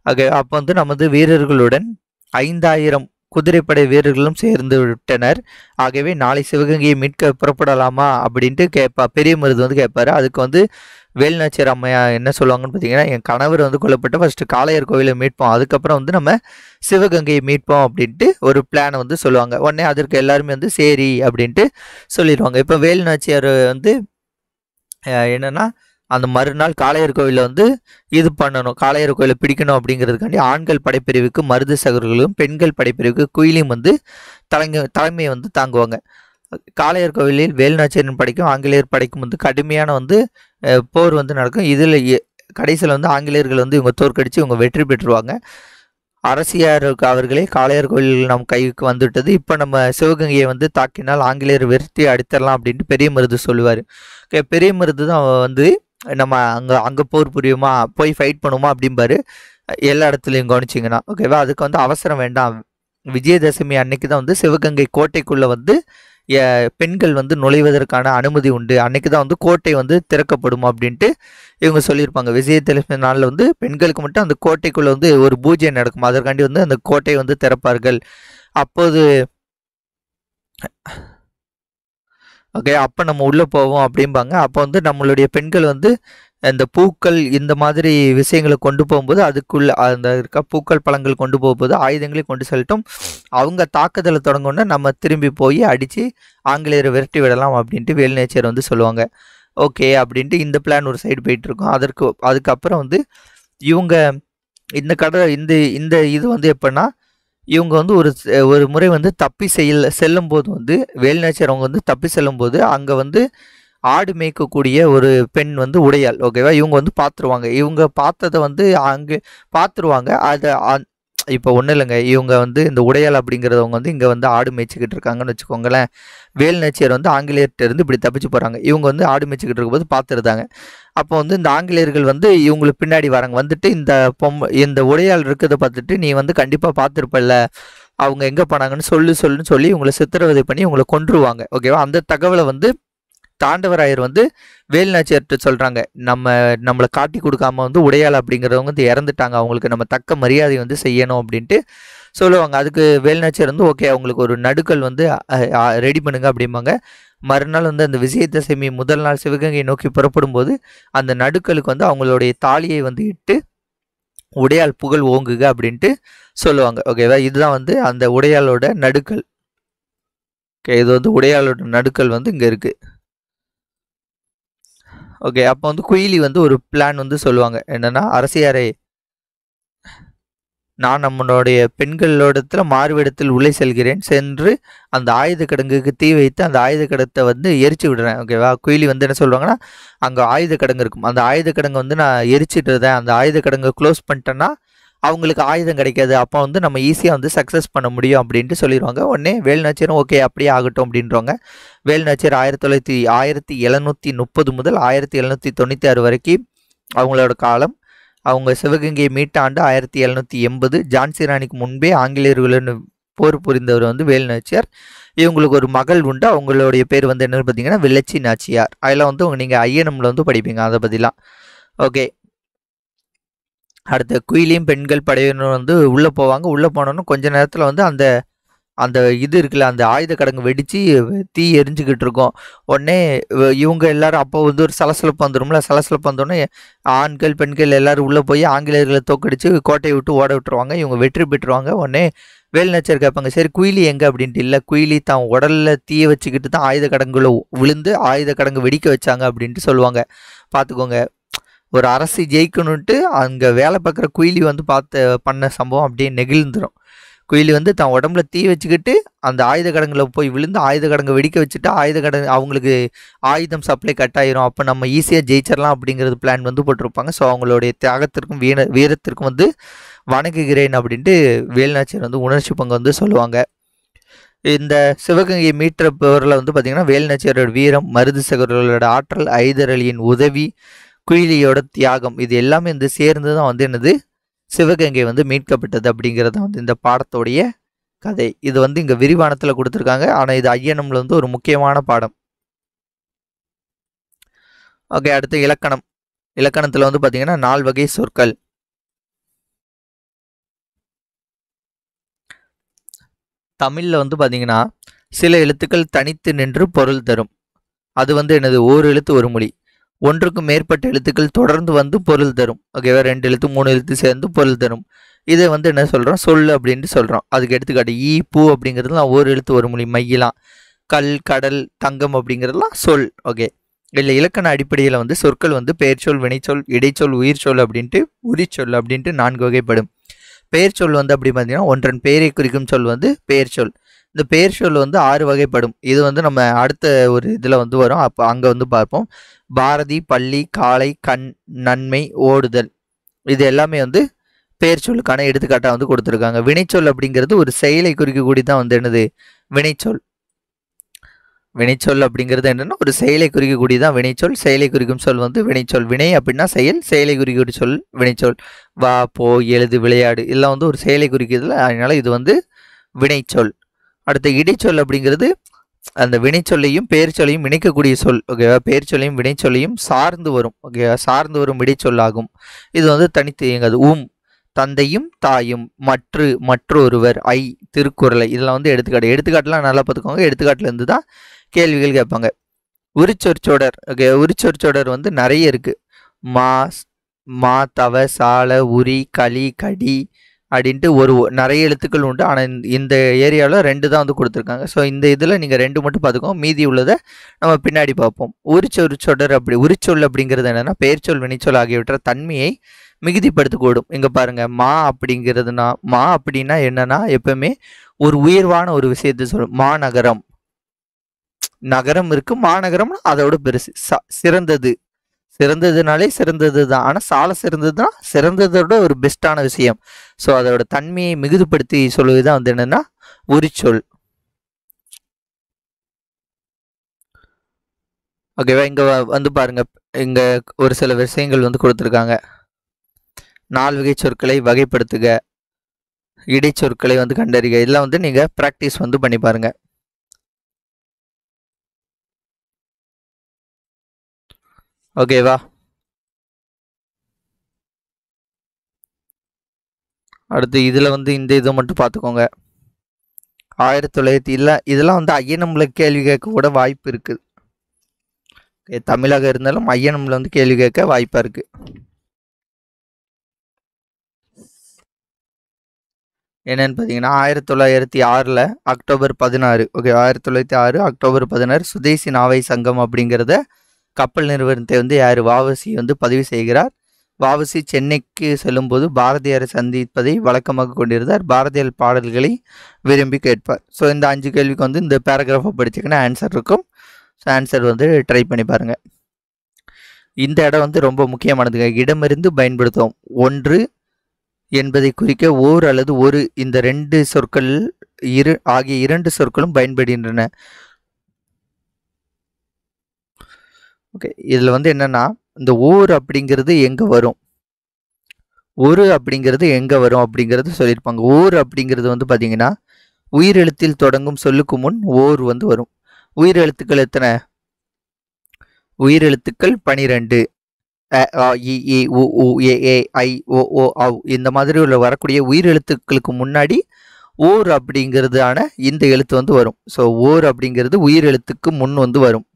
ஓகே, அப்போ வந்து நமது வீரர்களுடன் 5000 குதிரைப்படை வீரர்களும் சேர்ந்து விட்டனர். ஆகவே நாளை சிவகங்கையை மீட்க புறப்படலாமா அப்படின்ட்டு பெரிய மருது வந்து கேட்பாரு. அதுக்கு வந்து வேலு நாச்சியார் அம்மையா என்ன சொல்லுவாங்கன்னு பார்த்தீங்கன்னா, என் கணவர் வந்து கொல்லப்பட்ட ஃபர்ஸ்ட் காளையார் கோவிலை மீட்போம், அதுக்கப்புறம் வந்து நம்ம சிவகங்கையை மீட்போம் அப்படின்ட்டு ஒரு பிளானை வந்து சொல்லுவாங்க. உடனே அதற்கு எல்லாருமே வந்து சரி அப்படின்ட்டு சொல்லிடுவாங்க. இப்போ வேலு நாச்சியார் வந்து என்னன்னா, அந்த மறுநாள் காளையார் கோவிலில் வந்து இது பண்ணணும், காளையார் கோவிலை பிடிக்கணும் அப்படிங்கிறதுக்காண்டி ஆண்கள் படைப்பிரிவுக்கு மருது சகர்களும் பெண்கள் படைப்பிரிவுக்கு குயிலியும் வந்து தலைமையை வந்து தாங்குவாங்க. காளையார் கோவிலில் வேலு நாச்சியாரின் படைக்கும் ஆங்கிலேயர் படைக்கும் வந்து கடுமையான வந்து போர் வந்து நடக்கும். இதில் கடைசியில் வந்து ஆங்கிலேயர்கள் வந்து இவங்க தோற்கடித்து இவங்க வெற்றி பெற்றுருவாங்க. அரசியாருக்கு அவர்களே காளையார் கோவில் நம் கைக்கு வந்துவிட்டது, இப்போ நம்ம சிவகங்கையை வந்து தாக்கினால் ஆங்கிலேயர் வெறுத்தி அடித்தரலாம் அப்படின்ட்டு பெரிய மருது சொல்லுவார். பெரிய மருது தான் வந்து நம்ம அங்கே போர் புரியுமா, போய் ஃபைட் பண்ணுமா அப்படிம்பாரு எல்லா இடத்துலையும் கவனிச்சிங்கன்னா. ஓகேவா? அதுக்கு வந்து அவசரம் வேண்டாம், விஜயதசமி அன்னைக்கு தான் வந்து சிவகங்கை கோட்டைக்குள்ளே வந்து பெண்கள் வந்து நுழைவதற்கான அனுமதி உண்டு, அன்னைக்கு தான் வந்து கோட்டை வந்து திறக்கப்படும் அப்படின்ட்டு இவங்க சொல்லியிருப்பாங்க. விஜயதசமி நாளில் வந்து பெண்களுக்கு மட்டும் அந்த கோட்டைக்குள்ளே வந்து ஒரு பூஜை நடக்கும், அதற்காண்டி வந்து அந்த கோட்டையை வந்து திறப்பார்கள். அப்போது ஓகே, அப்போ நம்ம உள்ளே போவோம் அப்படிம்பாங்க. அப்போ வந்து நம்மளுடைய பெண்கள் வந்து இந்த பூக்கள் இந்த மாதிரி விஷயங்களை கொண்டு போகும்போது அதுக்குள்ள அந்த இருக்க பூக்கள் பழங்கள் கொண்டு போகும்போது ஆயுதங்களையும் கொண்டு செல்லட்டும், அவங்க தாக்குதலை தொடங்கணுன்னா நம்ம திரும்பி போய் அடித்து ஆங்கிலேயரை விரட்டி விடலாம் அப்படின்ட்டு வேலு நாச்சியார் வந்து சொல்லுவாங்க. ஓகே அப்படின்ட்டு இந்த பிளான் ஒரு சைடு போயிட்டுருக்கோம். அதுக்கப்புறம் வந்து இவங்க இந்த இந்த இது வந்து எப்படின்னா, இவங்க வந்து ஒரு முறை வந்து தப்பி செல்லும்போது வந்து வேலுநாச்சியார் அவங்க வந்து தப்பி செல்லும்போது அங்கே வந்து ஆடு மேய்க்கக்கூடிய ஒரு பெண் வந்து உடையாள், ஓகேவா? இவங்க வந்து பார்த்துருவாங்க. இவங்க பார்த்ததை வந்து அங்கே பார்த்துருவாங்க. அதை இப்போ ஒன்றும் இல்லைங்க, இவங்க வந்து இந்த உடையாள் அப்படிங்கிறவங்க வந்து இங்கே வந்து ஆடு மேய்ச்சிக்கிட்டு இருக்காங்கன்னு வச்சுக்கோங்களேன். வேலுநாச்சியார் வந்து ஆங்கிலேயர்கிட்ட இருந்து இப்படி தப்பிச்சு போகிறாங்க. இவங்க வந்து ஆடு மேய்ச்சிக்கிட்டு இருக்கும்போது பார்த்துருந்தாங்க. அப்போ வந்து இந்த ஆங்கிலேயர்கள் வந்து இவங்களுக்கு பின்னாடி வராங்க. வந்துட்டு இந்த உடையாள் இருக்கிறத பார்த்துட்டு, நீ வந்து கண்டிப்பாக பார்த்துருப்பல்ல, அவங்க எங்கே போனாங்கன்னு சொல்லுன்னு சொல்லி இவங்களை சித்திரவதை பண்ணி இவங்களை கொன்றுவாங்க, ஓகேவா? அந்த தகவலை வந்து தாண்டவராயர் வந்து வேலுநாச்சியார்கிட்ட சொல்கிறாங்க. நம்மளை காட்டி கொடுக்காம வந்து உடையாள் அப்படிங்கிறவங்க வந்து இறந்துட்டாங்க, அவங்களுக்கு நம்ம தக்க மரியாதை வந்து செய்யணும் அப்படின்ட்டு சொல்லுவாங்க. அதுக்கு வேலுநாச்சியார் வந்து ஓகே, அவங்களுக்கு ஒரு நடுக்கல் வந்து ரெடி பண்ணுங்க அப்படிம்பாங்க. மறுநாள் வந்து அந்த விஜயதசமி முதல் நாள் சிவகங்கையை நோக்கி புறப்படும் போது அந்த நடுக்கலுக்கு வந்து அவங்களுடைய தாலியை வந்து இட்டு உடையாள் புகழ் ஓங்குக அப்படின்ட்டு சொல்லுவாங்க, ஓகேவா? இதுதான் வந்து அந்த உடையாளோட நடுக்கல். ஓகே, இது வந்து உடையாளோட நடுக்கல் வந்து இங்கே இருக்குது. ஓகே, அப்போ வந்து குயிலி வந்து ஒரு பிளான் வந்து சொல்லுவாங்க. என்னன்னா, அரசியாரே, நான் நம்மளுடைய பெண்களோடத்துல மாறுவிடத்தில் உள்ளே செல்கிறேன், சென்று அந்த ஆயுத கிடங்குக்கு தீ வைத்து அந்த ஆயுத கிடத்தை வந்து எரிச்சு விடுறேன், ஓகேவா? குயிலி வந்து என்ன சொல்லுவாங்கன்னா, அங்கே ஆயுத கிடங்கு இருக்கும், அந்த ஆயுத கிடங்கு வந்து நான் எரிச்சிட்டுறேன், அந்த ஆயுத கிடங்கை க்ளோஸ் பண்ணிட்டேன்னா அவங்களுக்கு ஆயுதம் கிடைக்காது, அப்போ வந்து நம்ம ஈஸியாக வந்து சக்ஸஸ் பண்ண முடியும் அப்படின்ட்டு சொல்லிடுவாங்க. உடனே வேலுநாச்சியாரும் ஓகே அப்படியே ஆகட்டும் அப்படின்றவங்க. வேலுநாச்சியார் 1730 முதல் 1796 வரைக்கும் அவங்களோட காலம். அவங்க சிவகங்கையை மீட்ட ஆண்டு 1780. ஜான்சி ராணிக்கு முன்பே ஆங்கிலேயர்களுடன் போர் புரிந்தவர் வந்து வேலுநாச்சியார். இவங்களுக்கு ஒரு மகள் உண்டு. அவங்களுடைய பேர் வந்து என்னன்னு பார்த்தீங்கன்னா வெள்ளச்சி நாச்சியார். அதில் வந்து நீங்கள் ஐயனம்ல வந்து படிப்பீங்க அதை பற்றிலாம். ஓகே, அடுத்த குயிலியும் பெண்கள் படையினர் வந்து உள்ளே போவாங்க. உள்ளே போனோன்னு கொஞ்ச நேரத்தில் வந்து அந்த அந்த இது இருக்குல்ல, அந்த ஆயுத கிடங்கு வெடித்து தீ எரிஞ்சுக்கிட்டு இருக்கும். உடனே இவங்க எல்லாரும் அப்போ வந்து ஒரு சலசலப்பு வந்துடும்ல, சலசலப்பு வந்தோடனே ஆண்கள் பெண்கள் எல்லாரும் உள்ளே போய் ஆங்கிலேயர்களை தோக்கடித்து கோட்டையை விட்டு ஓட விட்டுருவாங்க. இவங்க வெற்றி பெற்றுருவாங்க. உடனே வேலுநாச்சியார் கேட்பாங்க, சரி குயிலி எங்கே அப்படின்ட்டு. இல்லை, குயிலி தான் உடலில் தீயை வச்சுக்கிட்டு தான் ஆயுத கடங்குள்ள விழுந்து ஆயுத கடங்கு வெடிக்க வச்சாங்க அப்படின்ட்டு சொல்லுவாங்க. பார்த்துக்கோங்க, ஒரு அரசு ஜெயிக்கணுன்ட்டு அங்கே வேலை பார்க்குற குயிலி வந்து பண்ண சம்பவம் அப்படியே நெகிழ்ந்துடும். குயிலி வந்து தான் உடம்புல தீ வச்சுக்கிட்டு அந்த ஆயுத கடங்குல போய் விழுந்து ஆயுத கடங்கை வெடிக்க வச்சுட்டு ஆயுத கடங்கு அவங்களுக்கு ஆயுதம் சப்ளை கட் ஆயிரும், அப்போ நம்ம ஈஸியாக ஜெயிச்சிடலாம் அப்படிங்கிறது பிளான் வந்து போட்டிருப்பாங்க. ஸோ அவங்களுடைய தியாகத்திற்கும் வீரத்திற்கும் வந்து வணங்குகிறேன் அப்படின்ட்டு வேலுநாச்சியார் வந்து உணர்ச்சி பங்கு வந்து சொல்லுவாங்க. இந்த சிவகங்கையை மீட்ட போரில் வந்து பார்த்திங்கன்னா வேலுநாச்சியாரோட வீரம், மருது சகோதரர்களோட ஆற்றல், ஐதர் அலியின் உதவி, குயிலியோட தியாகம், இது எல்லாமே வந்து சேர்ந்து தான் வந்து என்னது சிவகங்கை வந்து மீட்கப்பட்டது அப்படிங்கிறத வந்து இந்த பாடத்தோடைய கதை. இது வந்து இங்கே விரிவானத்தில் கொடுத்துருக்காங்க, ஆனால் இது ஐயனம்ல வந்து ஒரு முக்கியமான பாடம். ஓகே, அடுத்து இலக்கணம். இலக்கணத்தில் வந்து பார்த்தீங்கன்னா 4 வகை சொற்கள். தமிழில் வந்து பார்த்தீங்கன்னா சில எழுத்துக்கள் தனித்து நின்று பொருள் தரும், அது வந்து என்னது ஓர் எழுத்து ஒரு மொழி. ஒன்றுக்கும் மேற்பட்ட எழுத்துக்கள் தொடர்ந்து வந்து பொருள் தரும், ஓகேவா? 2 எழுத்து 3 எழுத்து சேர்ந்து பொருள் தரும். இதை வந்து என்ன சொல்கிறோம், சொல் அப்படின்ட்டு சொல்கிறோம். அதுக்கு எடுத்துக்காட்டு ஈ பூ அப்படிங்கிறதுலாம் ஒரு எழுத்து ஒரு மொழி. மையிலாம், கல் கடல் தங்கம் அப்படிங்கிறதுலாம் சொல், ஓகே? இல்லை, இலக்கண அடிப்படையில் வந்து சொற்கள் வந்து பெயர்ச்சொல், வினைச்சொல், இடைச்சொல், உயிர்ச்சொல் அப்படின்ட்டு உரிச்சொல் அப்படின்ட்டு 4 வகைப்படும். பெயர்ச்சொல் வந்து அப்படி பார்த்தீங்கன்னா ஒன்றன் பெயரை குறிக்கும் சொல் வந்து பெயர்ச்சொல். இந்த பெயர்ச்சொல் வந்து 6 வகைப்படும். இது வந்து நம்ம அடுத்த ஒரு இதில் வந்து வரும், அப்போ அங்கே வந்து பார்ப்போம். பாரதி, பள்ளி, காலை, கண், நன்மை, ஓடுதல், இது எல்லாமே வந்து பெயர்ச்சொல்லுக்கான எடுத்துக்காட்டாக வந்து கொடுத்துருக்காங்க. வினைச்சொல் அப்படிங்கிறது ஒரு செயலை குறிக்கக்கூடிய தான் வந்து என்னது வினைச்சொல். வினைச்சொல் அப்படிங்கிறது என்னன்னா ஒரு செயலை குறிக்கக்கூடியதான் வினைச்சொல். செயலை குறிக்கும் சொல் வந்து வினைச்சொல். வினை அப்படின்னா செயல், செயலை குறிக்கக்கூடிய சொல் வினைச்சொல். வா, போ, எழுது, விளையாடு, இதெல்லாம் வந்து ஒரு செயலை குறிக்கிறதுல, அதனால இது வந்து வினைச்சொல். அடுத்த இடைச்சொல் அப்படிங்கிறது அந்த வினைச்சொல்லையும் பெயர்ச்சொல்லையும் இணைக்கக்கூடிய சொல், ஓகேவா? பெயர்ச்சொல்லையும் வினைச்சொல்லையும் சார்ந்து வரும், ஓகேவா? சார்ந்து வரும் இடைச்சொல்லாகும். இது வந்து தனித்து இயங்காது. தந்தையும் தாயும், மற்றொருவர், ஐ, திருக்குறளை, இதெல்லாம் வந்து எடுத்துக்காட்டுலாம் நல்லா பார்த்துக்கோங்க. எடுத்துக்காட்டுலேருந்து தான் கேள்விகள் கேட்பாங்க. உரிச்சொற்சொடர், ஓகே? உரிச்சொற்சொடர் வந்து நிறைய இருக்கு. மா, தவ, சால, உரி, களி, கடி அப்படின்ட்டு நிறைய எழுத்துக்கள் உண்டு. ஆனால் இந்த ஏரியாவில் 2 தான் வந்து கொடுத்துருக்காங்க. ஸோ இந்த இதில் நீங்கள் 2 மட்டும் பார்த்துக்கோங்க, மீதி உள்ளதை நம்ம பின்னாடி பார்ப்போம். உரிச்சொல் அப்படிங்கிறது என்னென்னா பெயர்ச்சொல், வினைச்சொல் ஆகியவற்ற தன்மையை மிகுதிப்படுத்தக்கூடும். இங்க பாருங்க, மா அப்படிங்கிறதுனா மா அப்படின்னா என்னன்னா எப்பவுமே ஒரு உயர்வான ஒரு விஷயத்தை சொல்லும். மாநகரம், நகரம் இருக்கு, மாநகரம்னா அதோட பெருசு. சிறந்தது, சிறந்ததுனாலே சிறந்தது தான். ஆனால் சால சிறந்தது தான் சிறந்ததோட ஒரு பெஸ்ட்டான விஷயம். ஸோ அதோட தன்மையை மிகுதிப்படுத்தி சொல்வது தான் வந்து என்னன்னா உரிச்சொல். ஓகேவா? இங்க வந்து பாருங்க, இங்க ஒரு சில விஷயங்கள் வந்து கொடுத்துருக்காங்க. 4 வகை சொற்களை வகைப்படுத்துக, இடைச்சொற்களை வந்து கண்டறிக. இதெல்லாம் வந்து நீங்க ப்ராக்டிஸ் வந்து பண்ணி பாருங்க. ஓகேவா? அடுத்து இதுல வந்து இந்த இதை மட்டும் பார்த்துக்கோங்க. 1900 இல்லை, இதெல்லாம் வந்து ஐயனம்ல கேள்வி கேட்க கூட வாய்ப்பு இருக்கு. தமிழாக இருந்தாலும் ஐயனம்ல வந்து கேள்வி கேட்க வாய்ப்பா இருக்கு. என்னன்னு பார்த்தீங்கன்னா 1906 அக்டோபர் 16, ஓகே, 1906 அக்டோபர் 16 சுதேசி நாவை சங்கம் அப்படிங்கிறத கப்பல் நிறுவனத்தை வந்து யார் வாவசி வந்து பதிவு செய்கிறார். வாவசி சென்னைக்கு செல்லும்போது பாரதியாரை சந்திப்பதை வழக்கமாக கொண்டிருந்தார். பாரதியார் பாடல்களை விரும்பி கேட்பார். ஸோ இந்த 5 கேள்விக்கு வந்து இந்த பேராகிராஃபை படிச்சிங்கன்னா ஆன்சர் இருக்கும். ஸோ ஆன்சர் வந்து ட்ரை பண்ணி பாருங்க. இந்த இடம் வந்து ரொம்ப முக்கியமானதுங்க. இடமிருந்து பயன்படுத்துவோம். ஒன்று என்பதை குறிக்க ஓர் அல்லது ஒரு, இந்த 2 சொற்கள் ஆகிய 2 சொற்களும் பயன்படுகின்றன. ஓகே, இதில் வந்து என்னன்னா இந்த ஓர் அப்படிங்கிறது எங்கே வரும், ஒரு அப்படிங்கிறது எங்கே வரும் அப்படிங்கிறது சொல்லியிருப்பாங்க. ஓர் அப்படிங்கிறது வந்து பார்த்தீங்கன்னா உயிரெழுத்தில் தொடங்கும் சொல்லுக்கு முன் ஓர் வந்து வரும். உயிரெழுத்துக்கள் எத்தனை? உயிரெழுத்துக்கள் 12. அ, ஆ, இ, ஈ, உ, ஊ, ஏ, ஏ, ஐ, ஓ, ஓ, ஔ, இந்த மாதிரி உள்ள வரக்கூடிய உயிரெழுத்துக்களுக்கு முன்னாடி ஓர் அப்படிங்கிறதான இந்த எழுத்து வந்து வரும். ஸோ ஓர் அப்படிங்கிறது உயிரெழுத்துக்கு முன் வந்து வரும்.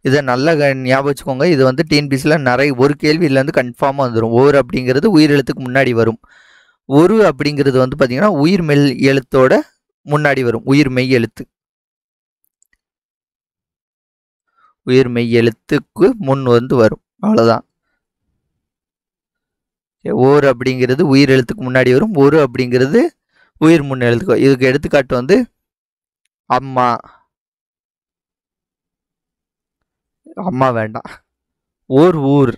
இதை நல்லா ஞாபகம் வச்சுக்கோங்க. இது வந்து டிஎன்பிசியில் நிறைய ஒரு கேள்வியில் வந்து கன்ஃபார்மாக வந்துடும். ஓர் அப்படிங்கிறது உயிரெழுத்துக்கு முன்னாடி வரும். ஒரு அப்படிங்கிறது வந்து பார்த்தீங்கன்னா உயிர் மெய் எழுத்தோட முன்னாடி வரும். உயிர் மெய் எழுத்து, உயிர் மெய் எழுத்துக்கு முன் வந்து வரும். அவ்வளோதான். ஓர் அப்படிங்கிறது உயிர் எழுத்துக்கு முன்னாடி வரும். ஒரு அப்படிங்கிறது உயிர் முன் எழுத்துக்கு. இதுக்கு எடுத்துக்காட்டு வந்து அம்மா, அம்மா வேண்டாம், ஓர் ஊர்.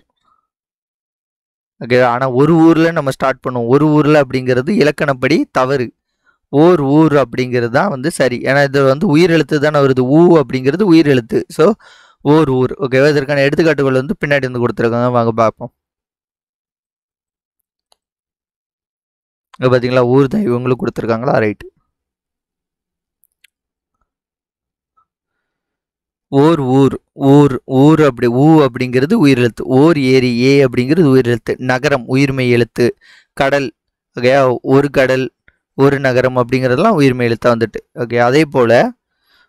ஓகே, ஆனால் ஒரு ஊரில் நம்ம ஸ்டார்ட் பண்ணுவோம். ஒரு ஊரில் அப்படிங்கிறது இலக்கணப்படி தவறு. ஓர் ஊர் அப்படிங்கிறது தான் வந்து சரி. ஏன்னா இது வந்து உயிர் எழுத்து தானே வருது. ஊ அப்படிங்கிறது உயிர் எழுத்து. ஸோ ஓர் ஊர். ஓகேவா? இதற்கான எடுத்துக்காட்டுகள் வந்து பின்னாடி வந்து கொடுத்துருக்காங்க, வாங்க பார்ப்போம். பார்த்தீங்களா, ஊர் தான் இவங்களுக்கு கொடுத்துருக்காங்களா? ரைட்டு. ஓர் ஊர், ஊர், ஊர் அப்படி ஊ அப்படிங்கிறது உயிரெழுத்து. ஓர் ஏரி, ஏ அப்படிங்கிறது உயிரெழுத்து. நகரம் உயிர்மெய் எழுத்து. கடல், ஓகேயா, ஒரு கடல், ஒரு நகரம் அப்படிங்கிறதெல்லாம் உயிர்மெய் எழுத்தா வந்துட்டு. ஓகே, அதே போல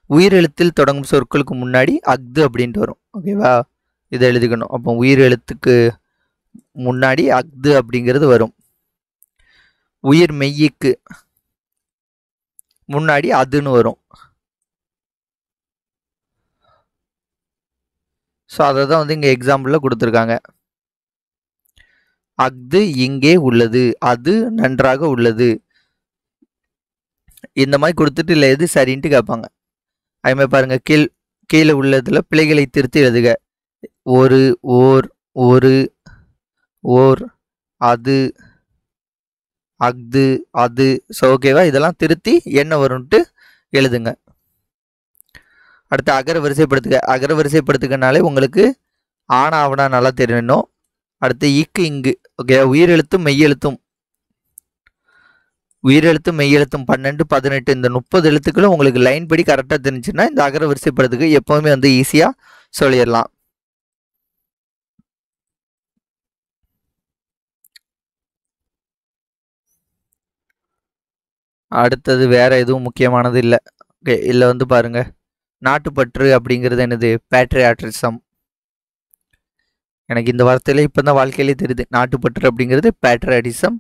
உயிரெழுத்தில் தொடங்கும் சொற்களுக்கு முன்னாடி அஃது அப்படின்ட்டு வரும். ஓகேவா? இதை எழுதிக்கணும். அப்போ உயிரெழுத்துக்கு முன்னாடி அஃது அப்படிங்கிறது வரும். உயிர் மெய்யுக்கு முன்னாடி அதுன்னு வரும். ஸோ அதை தான் வந்து இங்கே எக்ஸாம்பிளில் கொடுத்துருக்காங்க. அஃது இங்கே உள்ளது, அது நன்றாக உள்ளது, இந்த மாதிரி கொடுத்துட்டு இல்லை எது சரின்ட்டு கேட்பாங்க. அதுமாதிரி பாருங்க, கீழே உள்ளதுல பிழைகளை திருத்தி எழுதுக. ஒரு, ஓர், ஒரு, ஓர், அது, அஃது, அது. ஸோ ஓகேவா? இதெல்லாம் திருத்தி என்ன வரும்ட்டு எழுதுங்க. அடுத்து அகர வரிசைப்படுத்துக. அகர வரிசைப்படுத்துகனாலே உங்களுக்கு ஆனா ஆவணா நல்லா தெரியணும். அடுத்து இக்கு இங்கு. ஓகே, உயிரெழுத்தும் மெய்யெழுத்தும், உயிரெழுத்தும் மெய்யெழுத்தும் 12, 18 இந்த 30 எழுத்துக்களும் உங்களுக்கு லைன் படி கரெக்டாக தெரிஞ்சுன்னா இந்த அகர வரிசைப்படுத்துக எப்பவுமே வந்து ஈஸியாக சொல்லிடலாம். அடுத்தது வேற எதுவும் முக்கியமானது இல்லை. ஓகே, இல்லை வந்து பாருங்க, நாட்டுப்பற்று அப்படிங்கிறது என்னது? பேட்ரியாட்டிசம். எனக்கு இந்த வார்த்தையில இப்போ தான் வாழ்க்கையிலே தெரியுது. நாட்டுப்பற்று அப்படிங்கிறது பேட்ரியாட்டிசம்.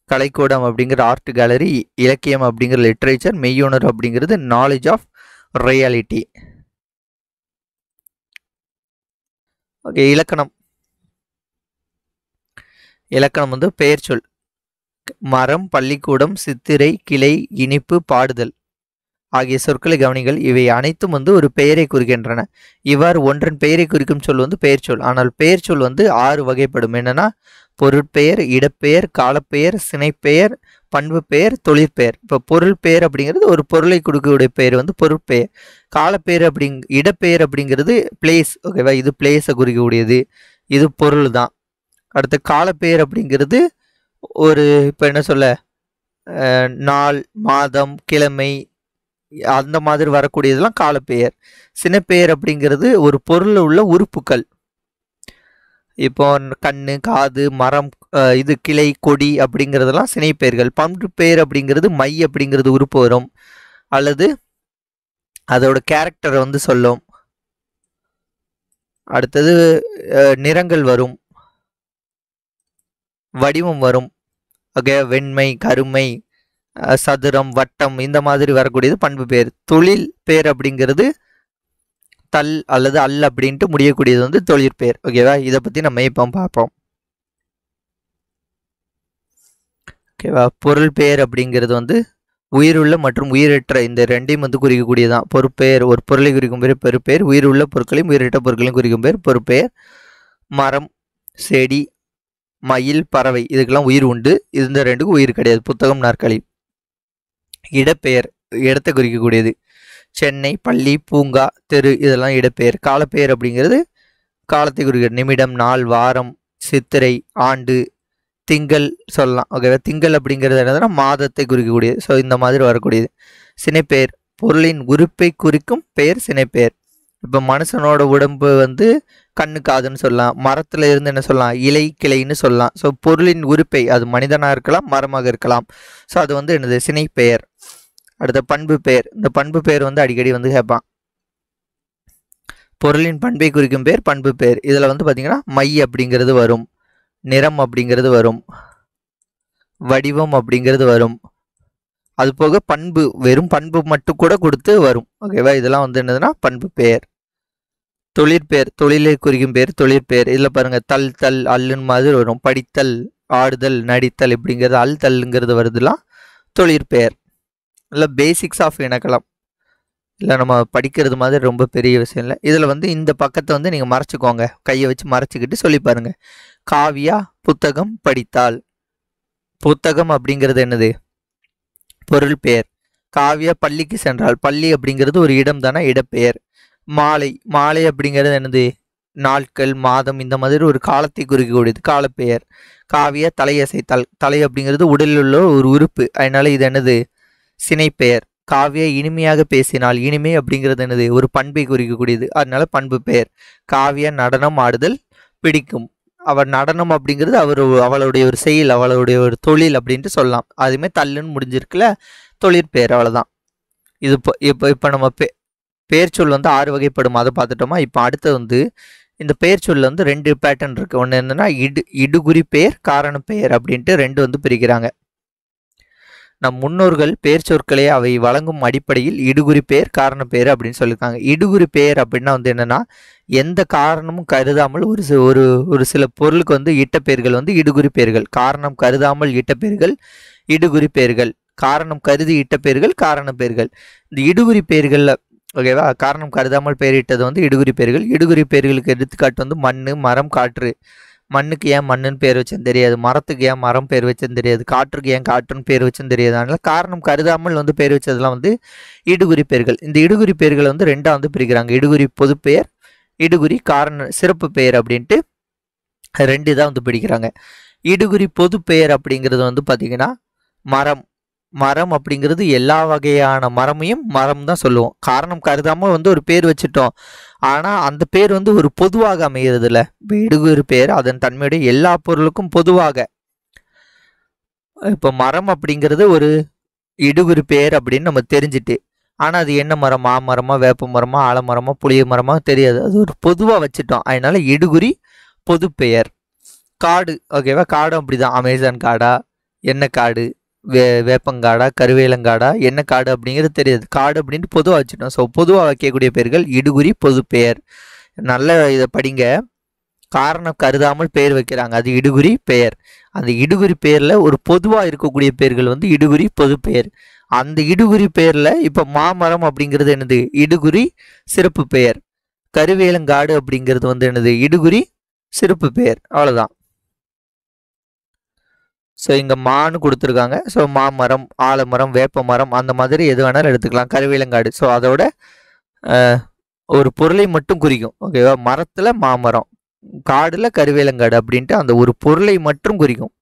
கலைக்கூடம் அப்படிங்கிற ஆர்ட் கேலரி, இலக்கியம் அப்படிங்கிற லிட்ரேச்சர், மெய்யுணர் அப்படிங்கிறது நாலேஜ் ஆஃப் ரியாலிட்டி. ஓகே, இலக்கணம். இலக்கணம் வந்து பெயர் சொல். மரம், பள்ளிக்கூடம், சித்திரை, கிளை, இனிப்பு, பாடுதல் ஆகிய சொற்களை கவனிகள். இவை அனைத்தும் வந்து ஒரு பெயரை குறிக்கின்றன. இவ்வாறு ஒன்றன் பெயரை குறிக்கும் சொல் வந்து பெயர் சொல். ஆனால் பெயர் சொல் வந்து 6 வகைப்படும். என்னன்னா பொருட்பெயர், இடப்பெயர், காலப்பெயர், சினைப்பெயர், பண்பு பெயர், தொழிற்பெயர். இப்போ பொருள் பெயர் அப்படிங்கிறது ஒரு பொருளை கொடுக்கக்கூடிய பெயர் வந்து பொருட்பெயர். காலப்பெயர் இடப்பெயர் அப்படிங்கிறது பிளேஸ். ஓகேவா, இது பிளேஸை குறிக்கக்கூடியது, இது பொருள் தான். அடுத்து காலப்பெயர் அப்படிங்கிறது ஒரு இப்போ என்ன சொல்ல நாள், மாதம், கிழமை அந்த மாதிரி வரக்கூடியதெல்லாம் காலப்பெயர். சினைப்பெயர் அப்படிங்கிறது ஒரு பொருள் உள்ள உறுப்புகள். இப்போ கண்ணு, காது, மரம், இது கிளை, கொடி அப்படிங்கிறதெல்லாம் சினைப்பெயர்கள். பண்பு பெயர் அப்படிங்கிறது மை அப்படிங்கிறது உறுப்பு வரும், அல்லது அதோட கேரக்டரை வந்து சொல்லும். அடுத்தது நிறங்கள் வரும், வடிவம் வரும். ஓகே, வெண்மை, கருமை, சதுரம், வட்டம் இந்த மாதிரி வரக்கூடியது பண்பு பெயர். தொழில் பெயர் அப்படிங்கிறது தல் அல்லது அல் அப்படின்ட்டு முடியக்கூடியது வந்து தொழிற்பெயர். ஓகேவா, இதை பற்றி நம்ம இப்போ பார்ப்போம். ஓகேவா, பொருள் பெயர் அப்படிங்கிறது வந்து உயிருள்ள மற்றும் உயிரற்ற இந்த ரெண்டையும் வந்து குறிக்கக்கூடியதான் பொறுப்பெயர். ஒரு பொருளை குறிக்கும் பேர் பெருப்பெயர், உயிருள்ள பொருட்களையும் உயிரற்ற பொருட்களையும் குறிக்கும் பேர் பொறுப்பெயர். மரம், செடி, மயில், பறவை இதுக்கெல்லாம் உயிர் உண்டு, இந்த ரெண்டுக்கும் உயிர் கிடையாது. புத்தகம், நாற்காலி. இடப்பெயர் இடத்தை குறிக்கக்கூடியது. சென்னை, பள்ளி, பூங்கா, தெரு இதெல்லாம் இடப்பெயர். காலப்பெயர் அப்படிங்கிறது காலத்தை குறிக்கிறது. நிமிடம், நாள், வாரம், சித்திரை, ஆண்டு, திங்கள் சொல்லலாம். ஓகேவா, திங்கள் அப்படிங்கிறது என்னதுன்னா மாதத்தை குறிக்கக்கூடியது. ஸோ இந்த மாதிரி வரக்கூடியது. சினைப்பெயர் பொருளின் உறுப்பை குறிக்கும் பெயர் சினைப்பெயர். இப்போ மனுஷனோட உடம்பு வந்து கண்ணு, காதுன்னு சொல்லலாம். மரத்தில் இருந்து என்ன சொல்லலாம், இலை, கிளைன்னு சொல்லலாம். ஸோ பொருளின் உறுப்பை, அது மனிதனாக இருக்கலாம், மரமாக இருக்கலாம். ஸோ அது வந்து என்னது சினைப்பெயர். அடுத்த பண்பு பெயர். இந்த பண்பு பெயர் வந்து அடிக்கடி வந்து கேட்பான். பொருளின் பண்பை குறிக்கும் பெயர் பண்பு பெயர். இதில் வந்து பார்த்தீங்கன்னா மை அப்படிங்கிறது வரும், நிறம் அப்படிங்கிறது வரும், வடிவம் அப்படிங்கிறது வரும். அது போக பண்பு, வெறும் பண்பு மட்டும் கூட கொடுத்து வரும். ஓகேவா, இதெல்லாம் வந்து என்னதுன்னா பண்பு பெயர். தொழிற்பெயர் தொழிலை குறிக்கும் பெயர் தொழிற்பெயர். இதில் பாருங்க தல், தல், அல்லுன்னு மாதிரி வரும். படித்தல், ஆடுதல், நடித்தல் இப்படிங்கிறது அல், தல்லுங்கிறது வருதுலாம் தொழிற்பெயர். இல்லை பேசிக்ஸ் ஆஃப் இனக்கலாம், இல்லை நம்ம படிக்கிறது மாதிரி ரொம்ப பெரிய விஷயம் இல்லை. இதில் வந்து இந்த பக்கத்தை வந்து நீங்கள் மறைச்சிக்கோங்க, கையை வச்சு மறைச்சிக்கிட்டு சொல்லி பாருங்க. காவியா புத்தகம் படித்தாள். புத்தகம் அப்படிங்கிறது என்னது பொருள் பெயர். காவியா பள்ளிக்கு சென்றாள். பள்ளி அப்படிங்கிறது ஒரு இடம் தானே, இடப்பெயர். மாலை, மாலை அப்படிங்கிறது என்னது நாட்கள், மாதம் இந்த மாதிரி ஒரு காலத்தை குறிக்கக்கூடியது காலப்பெயர். காவியா தலையசைத்தாள். தலை அப்படிங்கிறது உடலில் உள்ள ஒரு உறுப்பு, அதனால இது என்னது சினைப்பெயர். காவியா இனிமையாக பேசினாள். இனிமை அப்படிங்கிறது என்னது ஒரு பண்பை குறிக்கக்கூடியது, அதனால பண்பு பெயர். காவியா நடனம் ஆடுதல் பிடிக்கும். அவள் நடனம் அப்படிங்கிறது அவளுடைய ஒரு செயல், அவளுடைய ஒரு தொழில் அப்படின்ட்டு சொல்லலாம். அதுவுமே தள்ளுன்னு முடிஞ்சிருக்குல்ல, தொழிற்பெயர். அவ்வளோதான். இது இப்போ நம்ம பெயர் சொல் வந்து 6 வகைப்படும், அதை பார்த்துட்டோமா. இப்போ அடுத்து வந்து இந்த பெயர் சொல்ல வந்து 2 பேட்டர்ன் இருக்குது. ஒன்று என்னென்னா இடுகுறி பெயர், காரண பெயர் அப்படின்ட்டு 2 வந்து பிரிக்கிறாங்க. நம் முன்னோர்கள் பெயர் சொற்களை அவை வழங்கும் அடிப்படையில் இடுகுறி பெயர், காரண பெயர் அப்படின்னு சொல்லியிருக்காங்க. இடுகுறி பெயர் அப்படின்னா வந்து என்னென்னா எந்த காரணமும் கருதாமல் ஒரு சில பொருளுக்கு வந்து இட்ட பெயர்கள் வந்து இடுகுறி பெயர்கள். காரணம் கருதாமல் இட்ட பெயர்கள் இடுகுறி பெயர்கள், காரணம் கருதி இட்ட பெயர்கள் காரண பெயர்கள். இந்த இடுகுறி பெயர்களில் ஓகேவா, காரணம் கருதாமல் பெயரிட்டது வந்து இடுகுறி பெயர்கள். இடுகுறி பெயர்களுக்கு எடுத்துக்காட்டு வந்து மண், மரம், காற்று. மண்ணுக்கு ஏன் மண்ணுன்னு பேர் வச்சுன்னு தெரியாது, மரத்துக்கு ஏன் மரம் பேர் வச்சுன்னு தெரியாது, காற்றுக்கு ஏன் காற்றுன்னு பேர் வச்சுன்னு தெரியாது. அதனால காரணம் கருதாமல் வந்து பேர் வச்சதெல்லாம் வந்து இடுகுறி பெயர்கள். இந்த இடுகுறி பெயர்களை வந்து 2ஆக வந்து பிரிக்கிறாங்க. இடுகுறி பொது பெயர், இடுகுறி காரண சிறப்பு பெயர் அப்படின்ட்டு 2 தான் வந்து பிடிக்கிறாங்க. இடுகுறி பொது பெயர் அப்படிங்கிறது வந்து பார்த்தீங்கன்னா மரம். மரம் அப்படிங்கிறது எல்லா வகையான மரமையும் மரம் தான் சொல்லுவோம். காரணம் கருதாமல் வந்து ஒரு பேர் வச்சுட்டோம், ஆனால் அந்த பேர் வந்து ஒரு பொதுவாக அமைகிறது இல்லை. இப்போ இடுகுறி பெயர் அதன் தன்மையுடைய எல்லா பொருளுக்கும் பொதுவாக. இப்போ மரம் அப்படிங்கிறது ஒரு இடுகுறி பெயர் அப்படின்னு நம்ம தெரிஞ்சுட்டு, ஆனால் அது என்ன மரம், மாமரமா, வேப்ப மரமா, ஆலமரமா, புளிய மரமா தெரியாது, அது ஒரு பொதுவாக வச்சுட்டோம். அதனால இடுகுறி பொது பெயர். காடு, ஓகேவா, காடும் அப்படிதான். அமேசான் காடா, என்ன காடு, வேப்பங்காடா, கருவேலங்காடா, என்ன காடு அப்படிங்கிறது தெரியாது. காடு அப்படின்ட்டு பொதுவாக வச்சுட்டோம். ஸோ பொதுவாக வைக்கக்கூடிய பெயர்கள் இடுகுறி பொது பெயர். நல்ல இதை படிங்க. காரணம் கருதாமல் பெயர் வைக்கிறாங்க, அது இடுகுறி பெயர். அந்த இடுகுறி பெயரில் ஒரு பொதுவாக இருக்கக்கூடிய பெயர்கள் வந்து இடுகுறி பொது பெயர். அந்த இடுகுறி பெயரில் இப்போ மாமரம் அப்படிங்கிறது என்னது, இடுகுறி சிறப்பு பெயர். கருவேலங்காடு அப்படிங்கிறது வந்து என்னது, இடுகுறி சிறப்பு பெயர். அவ்வளோதான். ஸோ இங்கே மான்னு கொடுத்துருக்காங்க. ஸோ மாமரம், ஆலமரம், வேப்ப மரம் அந்த மாதிரி எது வேணாலும் எடுத்துக்கலாம். கருவேலங்காடு ஸோ அதோட ஒரு பொருளை மட்டும் குறிக்கும். ஓகேவா, மரத்தில் மாமரம், காடில் கருவேலங்காடு அப்படின்ட்டு அந்த ஒரு பொருளை மட்டும் குறிக்கும்.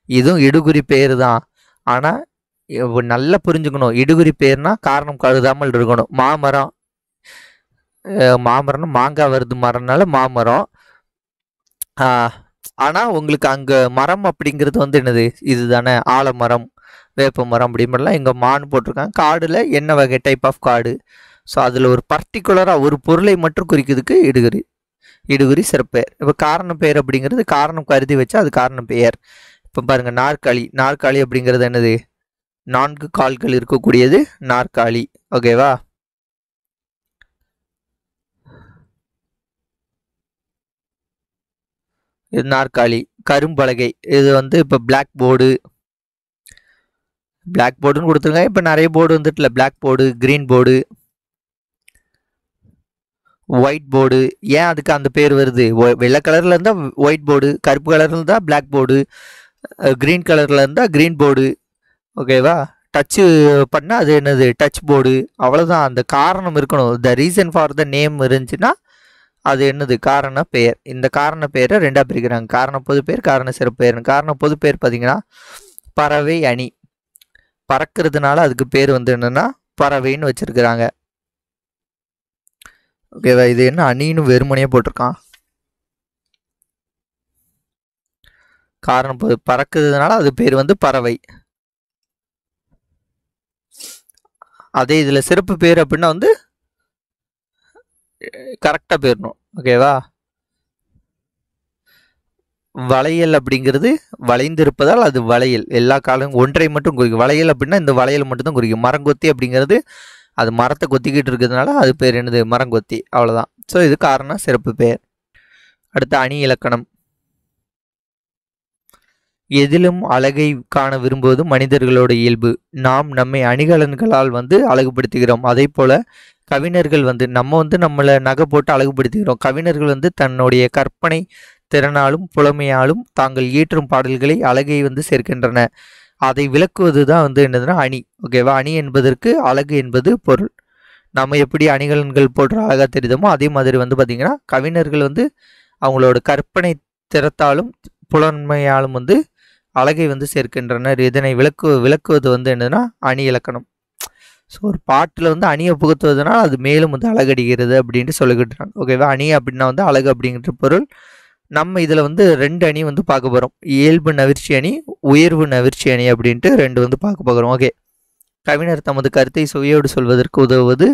இதுவும் இடுகுறி பெயர் தான். ஆனால் நல்லா புரிஞ்சுக்கணும், இடுகுறி பெயர்னா காரணம் கருதாமல் இருக்கணும். மாமரம், மாமரம்னா மாங்காய் வருது மரம்னால மாமரம். ஆனால் உங்களுக்கு அங்கே மரம் அப்படிங்கிறது வந்து என்னது, இது தானே, ஆலமரம், வேப்ப மரம் அப்படின்றலாம் இங்கே மான்னு போட்டிருக்காங்க. காடில் என்ன வகை டைப் ஆஃப் காடு. ஸோ அதில் ஒரு பர்டிகுலராக ஒரு பொருளை மட்டும் குறிக்கிறதுக்கு இடுகுறி சிறப்பெயர். இப்போ காரண பெயர் அப்படிங்கிறது காரணம் கருதி வச்சா அது காரண பெயர். இப்போ பாருங்கள், நாற்காலி அப்படிங்கிறது என்னது, 4 கால்கள் இருக்கக்கூடியது நாற்காலி. ஓகேவா, இது நாற்காலி. கரும்பலகை, இது வந்து இப்போ பிளாக் போர்டுன்னு கொடுத்துருங்க. இப்போ நிறைய போர்டு வந்துட்டுல, black board, green board, white board. ஏன் அதுக்கு அந்த பேர் வருது, வெள்ளை கலரில் இருந்தால் ஒயிட் போர்டு, கருப்பு கலரில் இருந்தால் பிளாக் போர்டு, க்ரீன் கலரில் இருந்தால் க்ரீன் போர்டு. ஓகேவா, டச்சு பண்ணால் அது என்னது, டச் போர்டு. அவ்வளோதான், அந்த காரணம் இருக்கணும். The reason for the name இருந்துச்சுன்னா அது என்னது, காரண பெயர். இந்த காரண பெயரை ரெண்டாக பிரிக்கிறாங்க, காரண பொது பெயர், காரண சிறப்பு பெயர். காரண பொது பெயர் பார்த்தீங்கன்னா பறவை, அணி. பறக்கிறதுனால அதுக்கு பேர் வந்து என்னென்னா பறவைன்னு வச்சுருக்கிறாங்க. ஓகேவா, இது என்ன அணின்னு வெறுமனையே போட்டிருக்கான். காரணம் பொது, பறக்கிறதுனால அது பேர் வந்து பறவை. அதே இதில் சிறப்பு பேர் அப்படின்னா வந்து கரெக்டாக போயிடணும். ஓகேவா, வளையல் அப்படிங்கிறது வளைந்திருப்பதால் அது வளையல். எல்லா காலம் ஒன்றை மட்டும் குறிக்கும். வளையல் அப்படின்னா இந்த வளையல் மட்டும்தான் குறிக்கும். மரங்கொத்தி அப்படிங்கிறது அது மரத்தை கொத்திக்கிட்டு இருக்கிறதுனால அது பேர் என்னது, மரங்கொத்தி. அவ்வளோதான். ஸோ இது காரணம் சிறப்பு பெயர். அடுத்த அணி இலக்கணம். எதிலும் அழகை காண விரும்புவது மனிதர்களோட இயல்பு. நாம் நம்மை அணிகலன்களால் வந்து அழகுபடுத்துகிறோம். அதே போல கவிஞர்கள் வந்து நம்மளை நகை போட்டு அழகுபடுத்துகிறோம். கவிஞர்கள் வந்து தன்னுடைய கற்பனை திறனாலும் புலமையாலும் தாங்கள் இயற்றும் பாடல்களை அழகை வந்து சேர்க்கின்றன. அதை விளக்குவது தான் வந்து என்னதுன்னா அணி. ஓகேவா, அணி என்பதற்கு அழகு என்பது பொருள். நம்ம எப்படி அணிகலன்கள் போன்ற அழகாக தெரியுதோமோ அதே மாதிரி வந்து பார்த்திங்கன்னா கவிஞர்கள் வந்து அவங்களோட கற்பனை திறத்தாலும் புலமையாலும் வந்து அழகை வந்து சேர்க்கின்றனர். இதனை விளக்குவது வந்து என்னதுன்னா அணி இலக்கணம். ஸோ ஒரு பாட்டில் வந்து அணியை புகுத்துவதனால் அது மேலும் வந்து அழகடிக்கிறது அப்படின்ட்டு சொல்லிக்கிட்டுறாங்க. ஓகேவா, அணி அப்படின்னா வந்து அழகு அப்படிங்கிற பொருள். நம்ம இதில் வந்து 2 அணி வந்து பார்க்க போகிறோம். இயல்பு நவிர்ச்சி அணி, உயர்வு நவிர்ச்சி அணி அப்படின்ட்டு 2 வந்து பார்க்க போகிறோம். ஓகே, கவிஞர் தமது கருத்தை சுவையோடு சொல்வதற்கு உதவுவது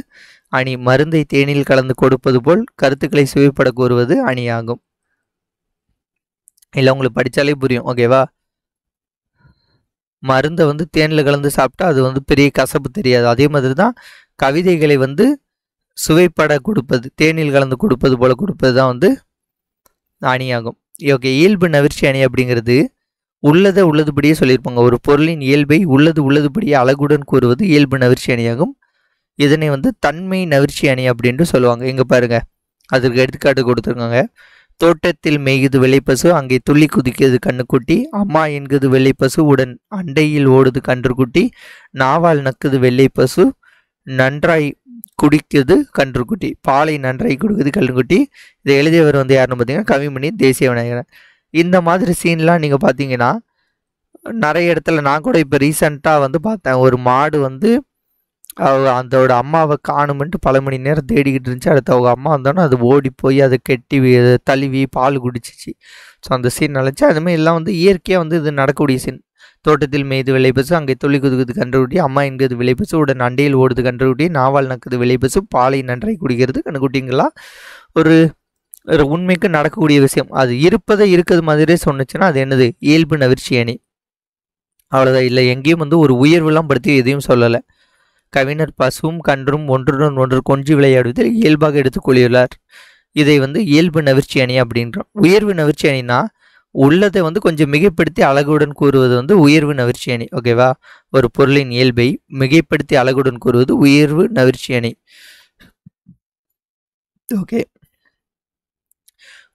அணி. மருந்தை தேனில் கலந்து கொடுப்பது போல் கருத்துக்களை சுவைப்பட கூறுவது அணியாகும். இல்லை உங்களுக்கு படித்தாலே புரியும். ஓகேவா, மருந்தை வந்து தேனில் கலந்து சாப்பிட்டா அது வந்து பெரிய கசப்பு தெரியாது. அதே மாதிரி தான் கவிதைகளை வந்து சுவைப்பட கொடுப்பது, தேனில் கலந்து கொடுப்பது போல கொடுப்பது தான் வந்து அணியாகும். ஓகே, இயல்பு நவிர்ச்சி அணி அப்படிங்கிறது உள்ளதுபடியே சொல்லியிருப்பாங்க. ஒரு பொருளின் இயல்பை உள்ளதுபடியே அழகுடன் கூறுவது இயல்பு நவிர்ச்சி அணியாகும். இதனை வந்து தன்மை நவிர்ச்சி அணி அப்படின்ட்டு சொல்லுவாங்க. எங்கே பாருங்க, அதற்கு எடுத்துக்காட்டு கொடுத்துருக்காங்க. தோட்டத்தில் மேய்குது வெள்ளைப்பசு, அங்கே துள்ளி குதிக்கிறது கண்ணுக்குட்டி. அம்மா என்குது வெள்ளைப்பசு, உடன் அண்டையில் ஓடுது கன்றுக்குட்டி. நாவால் நக்குது வெள்ளைப்பசு, நன்றாய் குடிக்குது கன்றுக்குட்டி. பாலை நன்றாய் குடிக்குது கன்றுக்குட்டி. இதை எழுதியவர் வந்து யாருன்னு பார்த்தீங்கன்னா கவிமணி தேசிய விநாயகர். இந்த மாதிரி சீன்லாம் நீங்கள் பார்த்தீங்கன்னா நிறைய இடத்துல, நான் கூட இப்போ ரீசெண்டாக வந்து பார்த்தேன். ஒரு மாடு வந்து அதோட அம்மாவை காணுமென்ட்டு பல மணி நேரம் தேடிக்கிட்டு இருந்துச்சு. அடுத்து அவங்க அம்மா வந்தோன்னே அது ஓடி போய் அதை கெட்டி தழுவி பால் குடிச்சிச்சு. ஸோ அந்த சீன் நினச்சி அதுமாதிரி எல்லாம் வந்து இயற்கையாக வந்து இது நடக்கக்கூடிய சீன். தோட்டத்தில் மேய்து வெள்ளைப்பசு, அங்கே துள்ளி குதுக்குது கன்றுக்குட்டி. அம்மா என்கிறது வெள்ளைப்பசு, உடன் அண்டையில் ஓடுது கன்றுக்குட்டி. நாவால் நக்குது வெள்ளைப்பசு, பாலை நன்றாய் குடிக்கிறது கண்ணுக்குட்டிங்கெல்லாம் ஒரு உண்மைக்கு நடக்கக்கூடிய விஷயம். அது இருக்கிறது மாதிரியே சொன்னிச்சுன்னா அது என்னது, இயல்பு நவிர்ச்சி அணி. அவ்வளோதான். இல்லை எங்கேயும் வந்து ஒரு உயர்வுலாம் படுத்தி எதையும் சொல்லலை. கவிஞர் பசுவும் கன்றும் ஒன்றுடன் ஒன்று கொஞ்சி விளையாடுவதில் இயல்பாக எடுத்துக்கொள்கிறார். இதை வந்து இயல்பு நவிர்ச்சி அணி அப்படின்றோம். உயர்வு நவிர்ச்சி அணினா உள்ளதை வந்து கொஞ்சம் மிகைப்படுத்தி அழகுடன் கூறுவது வந்து உயர்வு நவிர்ச்சி அணி. ஓகேவா? ஒரு பொருளின் இயல்பை மிகைப்படுத்தி அழகுடன் கூறுவது உயர்வு நவிர்ச்சி அணி. ஓகே.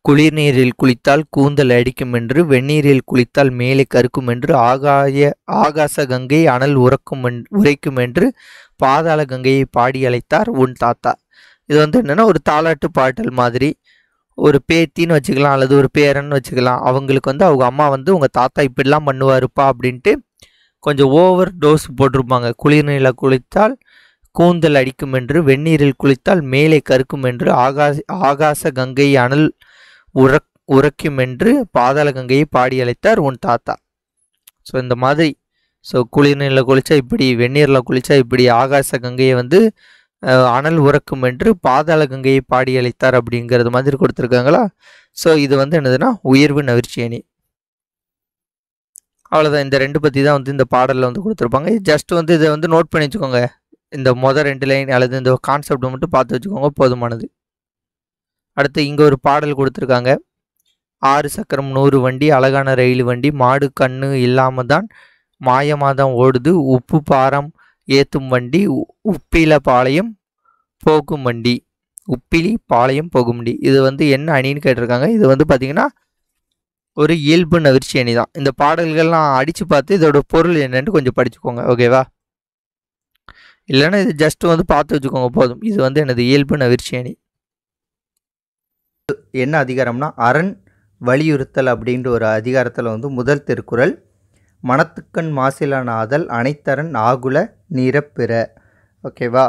குளிர்நீரில் குளித்தால் கூந்தல் அடிக்கும் என்று, வெந்நீரில் குளித்தால் மேலே கருக்கும் என்று, ஆகாச கங்கை அனல் உரைக்கும் என்று, பாதாள கங்கையை பாடி அழைத்தார் உன் தாத்தா. இது வந்து என்னன்னா ஒரு தாலாட்டு பாட்டல் மாதிரி. ஒரு பேத்தின்னு வச்சுக்கலாம் அல்லது ஒரு பேரன்னு வச்சுக்கலாம். அவங்களுக்கு வந்து அவங்க அம்மா வந்து உங்கள் தாத்தா இப்படிலாம் பண்ணுவாருப்பா அப்படின்ட்டு கொஞ்சம் ஓவர் டோஸ் போட்டிருப்பாங்க. குளிர்நீரில் குளித்தால் கூந்தல் அடிக்கும் என்று, வெந்நீரில் குளித்தால் மேலே கருக்கும் என்று, ஆகாச கங்கை அனல் உரைக்கும் என்று, பாதாள கங்கையை பாடி அழைத்தார் உன் தாத்தா. ஸோ இந்த மாதிரி குளிர்நீரில் குளித்தா இப்படி, வெந்நீரில் குளித்தா இப்படி, ஆகாச கங்கையை வந்து அனல் உறக்கும் என்று, பாதாள கங்கையை பாடி அழைத்தார் அப்படிங்கிறது மாதிரி கொடுத்துருக்காங்களா. ஸோ இது வந்து என்னதுன்னா உயர்வு நவிர்ச்சி அணி. அவ்வளோதான். இந்த 2 பற்றி தான் வந்து இந்த பாடலில் வந்து கொடுத்துருப்பாங்க. ஜஸ்ட் வந்து இதை வந்து நோட் பண்ணி வச்சுக்கோங்க. இந்த மொதல் 2 லைன் அல்லது இந்த கான்செப்ட் மட்டும் பார்த்து வச்சுக்கோங்க, போதுமானது. அடுத்து இங்கே ஒரு பாடல் கொடுத்துருக்காங்க. 6 சக்கரம் 100 வண்டி, அழகான ரயில் வண்டி, மாடு கண்ணு இல்லாமல் தான் மாயமாதான் ஓடுது, உப்பு பாரம் ஏற்றும் வண்டி, உப்பில பாளையம் போகும் வண்டி, உப்பிலி பாளையம் போகும் வண்டி. இது வந்து என்ன அணின்னு கேட்டிருக்காங்க. இது வந்து பார்த்தீங்கன்னா ஒரு இயல்பு நவிர்ச்சி அணி தான். இந்த பாடல்கள்லாம் அடித்து பார்த்து இதோட பொருள் என்னன்னு கொஞ்சம் படிச்சுக்கோங்க. ஓகேவா? இல்லைன்னா இது ஜஸ்ட் வந்து பார்த்து வச்சுக்கோங்க போதும். இது வந்து எனது இயல்பு நவிர்ச்சி அணி. என்ன அதிகாரம்னா அரண் வலியுறுத்தல் அப்படின்ற ஒரு அதிகாரத்தில் வந்து முதல் திருக்குறள், மனத்துக்கண் மாசிலான ஆதல் அனைத்தரன் ஆகுல நிரப்பிற. ஓகேவா?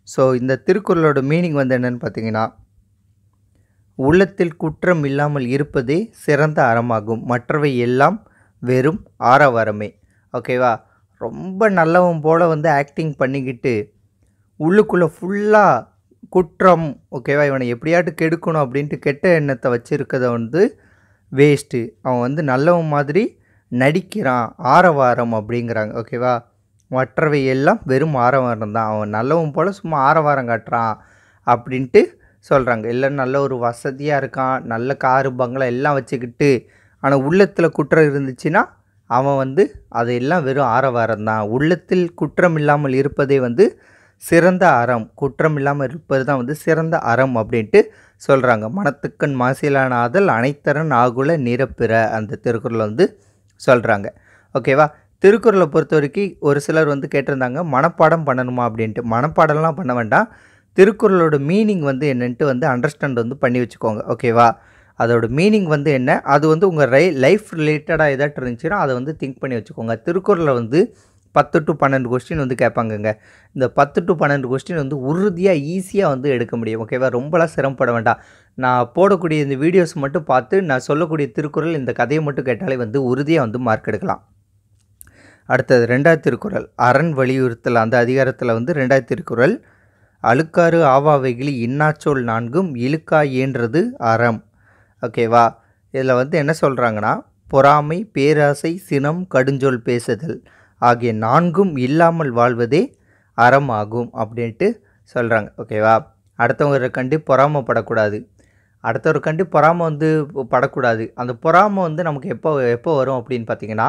ஸோ இந்த திருக்குறளோட மீனிங் வந்து என்னென்னு பார்த்தீங்கன்னா, உள்ளத்தில் குற்றம் இல்லாமல் இருப்பதே சிறந்த அறமாகும், மற்றவை எல்லாம் வெறும் ஆரவாரமே. ஓகேவா? ரொம்ப நல்லவன் போல் வந்து ஆக்டிங் பண்ணிக்கிட்டு உள்ளுக்குள்ளே ஃபுல்லாக குற்றம், ஓகேவா, இவனை எப்படியாட்டு கெடுக்கணும் அப்படின்ட்டு கெட்ட எண்ணத்தை வச்சுருக்கதை வந்து வேஸ்ட்டு. அவன் வந்து நல்லவன் மாதிரி நடிக்கிறான், ஆரவாரம் அப்படிங்கிறாங்க. ஓகேவா? மற்றவை எல்லாம் வெறும் ஆரவாரம் தான், அவன் நல்லவன் போல் சும்மா ஆரவாரம் காட்டுறான் அப்படின்ட்டு சொல்கிறாங்க. இல்லை நல்ல ஒரு வசதியாக இருக்கான், நல்ல காரு பங்களா எல்லாம் வச்சுக்கிட்டு, ஆனால் உள்ளத்தில் குற்றம் இருந்துச்சுன்னா அவன் வந்து அதையெல்லாம் வெறும் ஆரவாரம் தான். உள்ளத்தில் குற்றம் இல்லாமல் இருப்பதே வந்து சிறந்த அறம், குற்றம் இல்லாமல் இருப்பது தான் வந்து சிறந்த அறம் அப்படின்ட்டு சொல்கிறாங்க. மனத்துக்கண் மாசிலான ஆதல் அனைத்தரன் ஆகுல நிரப்பிற அந்த திருக்குறளை வந்து சொல்கிறாங்க. ஓகேவா? திருக்குறளை பொறுத்த வரைக்கும் ஒரு சிலர் வந்து கேட்டிருந்தாங்க மனப்பாடம் பண்ணணுமா அப்படின்ட்டு. மனப்பாடம்லாம் பண்ண வேண்டாம். திருக்குறளோட மீனிங் வந்து என்னன்ட்டு வந்து அண்டர்ஸ்டாண்ட் வந்து பண்ணி வச்சுக்கோங்க. ஓகேவா? அதோட மீனிங் வந்து என்ன, அது வந்து உங்கள் லைஃப் ரிலேட்டடாக ஏதாட்டு இருந்துச்சுன்னா அதை வந்து திங்க் பண்ணி வச்சுக்கோங்க. திருக்குறளில் வந்து 10 to 12 கொஸ்டின் வந்து கேட்பாங்கங்க. இந்த 10 to 12 கொஸ்டின் வந்து உறுதியாக ஈஸியாக வந்து எடுக்க முடியும். ஓகேவா? ரொம்பலாம் சிரமப்பட வேண்டாம். நான் போடக்கூடிய இந்த வீடியோஸ் மட்டும் பார்த்து நான் சொல்லக்கூடிய திருக்குறள் இந்த கதையை மட்டும் கேட்டாலே வந்து உறுதியாக வந்து மார்க் எடுக்கலாம். அடுத்தது 2வது திருக்குறள், அரண் வலியுறுத்தல் அந்த அதிகாரத்தில் வந்து 2வது திருக்குறள், அழுக்காறு ஆவாவைகளி இன்னாச்சொல் நான்கும் இழுக்கா இயன்றது அறம். ஓகேவா? இதில் வந்து என்ன சொல்கிறாங்கன்னா, பொறாமை, பேராசை, சினம், கடுஞ்சொல் பேசுதல் ஆகிய 4ம் இல்லாமல் வாழ்வதே அறம் ஆகும் அப்படின்ட்டு சொல்கிறாங்க. ஓகேவா? அடுத்தவங்களை கண்டு பொறாமப்படக்கூடாது, அடுத்தவரை கண்டு பொறாமை வந்து படக்கூடாது. அந்த பொறாமை வந்து நமக்கு எப்போ வரும் அப்படின்னு பார்த்திங்கன்னா,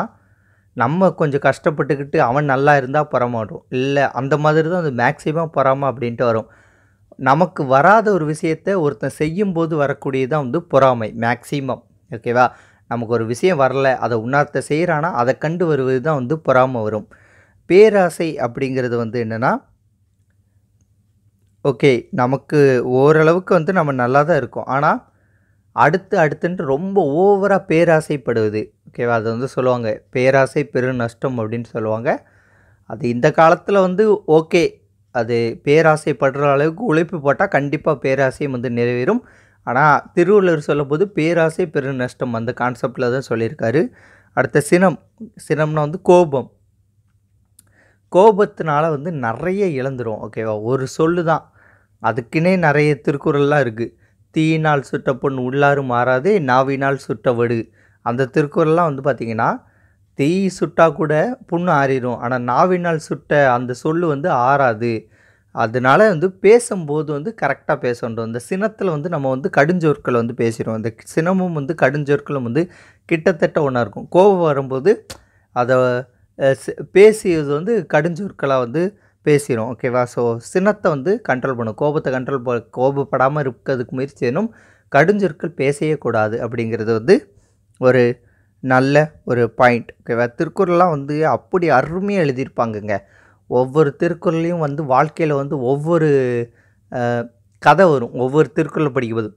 நம்ம கொஞ்சம் கஷ்டப்பட்டுக்கிட்டு அவன் நல்லா இருந்தால் பொறாமை வரும். இல்லை அந்த மாதிரி தான் அது மேக்ஸிமம் பொறாமை அப்படின்ட்டு வரும். நமக்கு வராத ஒரு விஷயத்தை ஒருத்தன் செய்யும்போது வரக்கூடியதான் வந்து பொறாமை மேக்ஸிமம். ஓகேவா? நமக்கு ஒரு விஷயம் வரல, அதை உன்னார்த்த செய்கிறானா அதை கண்டு வருவது தான் வந்து பொறாமை வரும். பேராசை அப்படிங்கிறது வந்து என்னென்னா, ஓகே நமக்கு ஓரளவுக்கு வந்து நம்ம நல்லா தான் இருக்கோம், ஆனால் அடுத்துன்ட்டு ரொம்ப ஓவராக பேராசைப்படுவது. ஓகேவா? அது வந்து சொல்லுவாங்க பேராசை பெரு நஷ்டம் அப்படின்னு சொல்லுவாங்க. அது இந்த காலத்தில் வந்து ஓகே, அது பேராசைப்படுற அளவுக்கு உழைப்பு போட்டால் கண்டிப்பாக பேராசையும் வந்து நிறைவேறும். ஆனால் திருவள்ளுவர் சொல்லும்போது பேராசை பெரு நஷ்டம் அந்த கான்செப்டில் தான் சொல்லியிருக்காரு. அடுத்த சினம்னா வந்து கோபம். கோபத்தினால வந்து நிறைய இழந்துரும். ஓகேவா? ஒரு சொல்லு தான், அதுக்குன்னே நிறைய திருக்குறள்லாம் இருக்குது. தீயினால் சுட்ட பொன் உள்ளாறு மாறாதே, நாவினால் சுட்ட வடு. அந்த திருக்குறள்லாம் வந்து பார்த்திங்கன்னா, தீ சுட்டால் கூட புண்ணு ஆறிடும், ஆனால் நாவினால் சுட்ட அந்த சொல்லு வந்து ஆறாது அதனால வந்து பேசும்போது வந்து கரெக்டாக பேசணும். இந்த சினத்தில் வந்து நம்ம வந்து கடுஞ்சொற்களை வந்து பேசிடுவோம். இந்த சினமும் வந்து கடுஞ்சொற்களும் வந்து கிட்டத்தட்ட ஒன்றா இருக்கும். கோபம் வரும்போது அதை பேசியது வந்து கடுஞ்சொற்களாக வந்து பேசிடும். ஓகேவா? ஸோ சினத்தை வந்து கண்ட்ரோல் பண்ணும். கோபத்தை கோபப்படாமல் இருக்கிறதுக்கு முயற்சி செய்யணும். கடுஞ்சொற்கள் பேசவே கூடாது அப்படிங்கிறது வந்து ஒரு நல்ல ஒரு பாயிண்ட். ஓகேவா? திருக்குறள்லாம் வந்து அப்படி அருமையாக எழுதியிருப்பாங்கங்க. ஒவ்வொரு திருக்குறளையும் வந்து வாழ்க்கையில் வந்து ஒவ்வொரு கதை வரும். ஒவ்வொரு திருக்குறளை படிக்கும்போது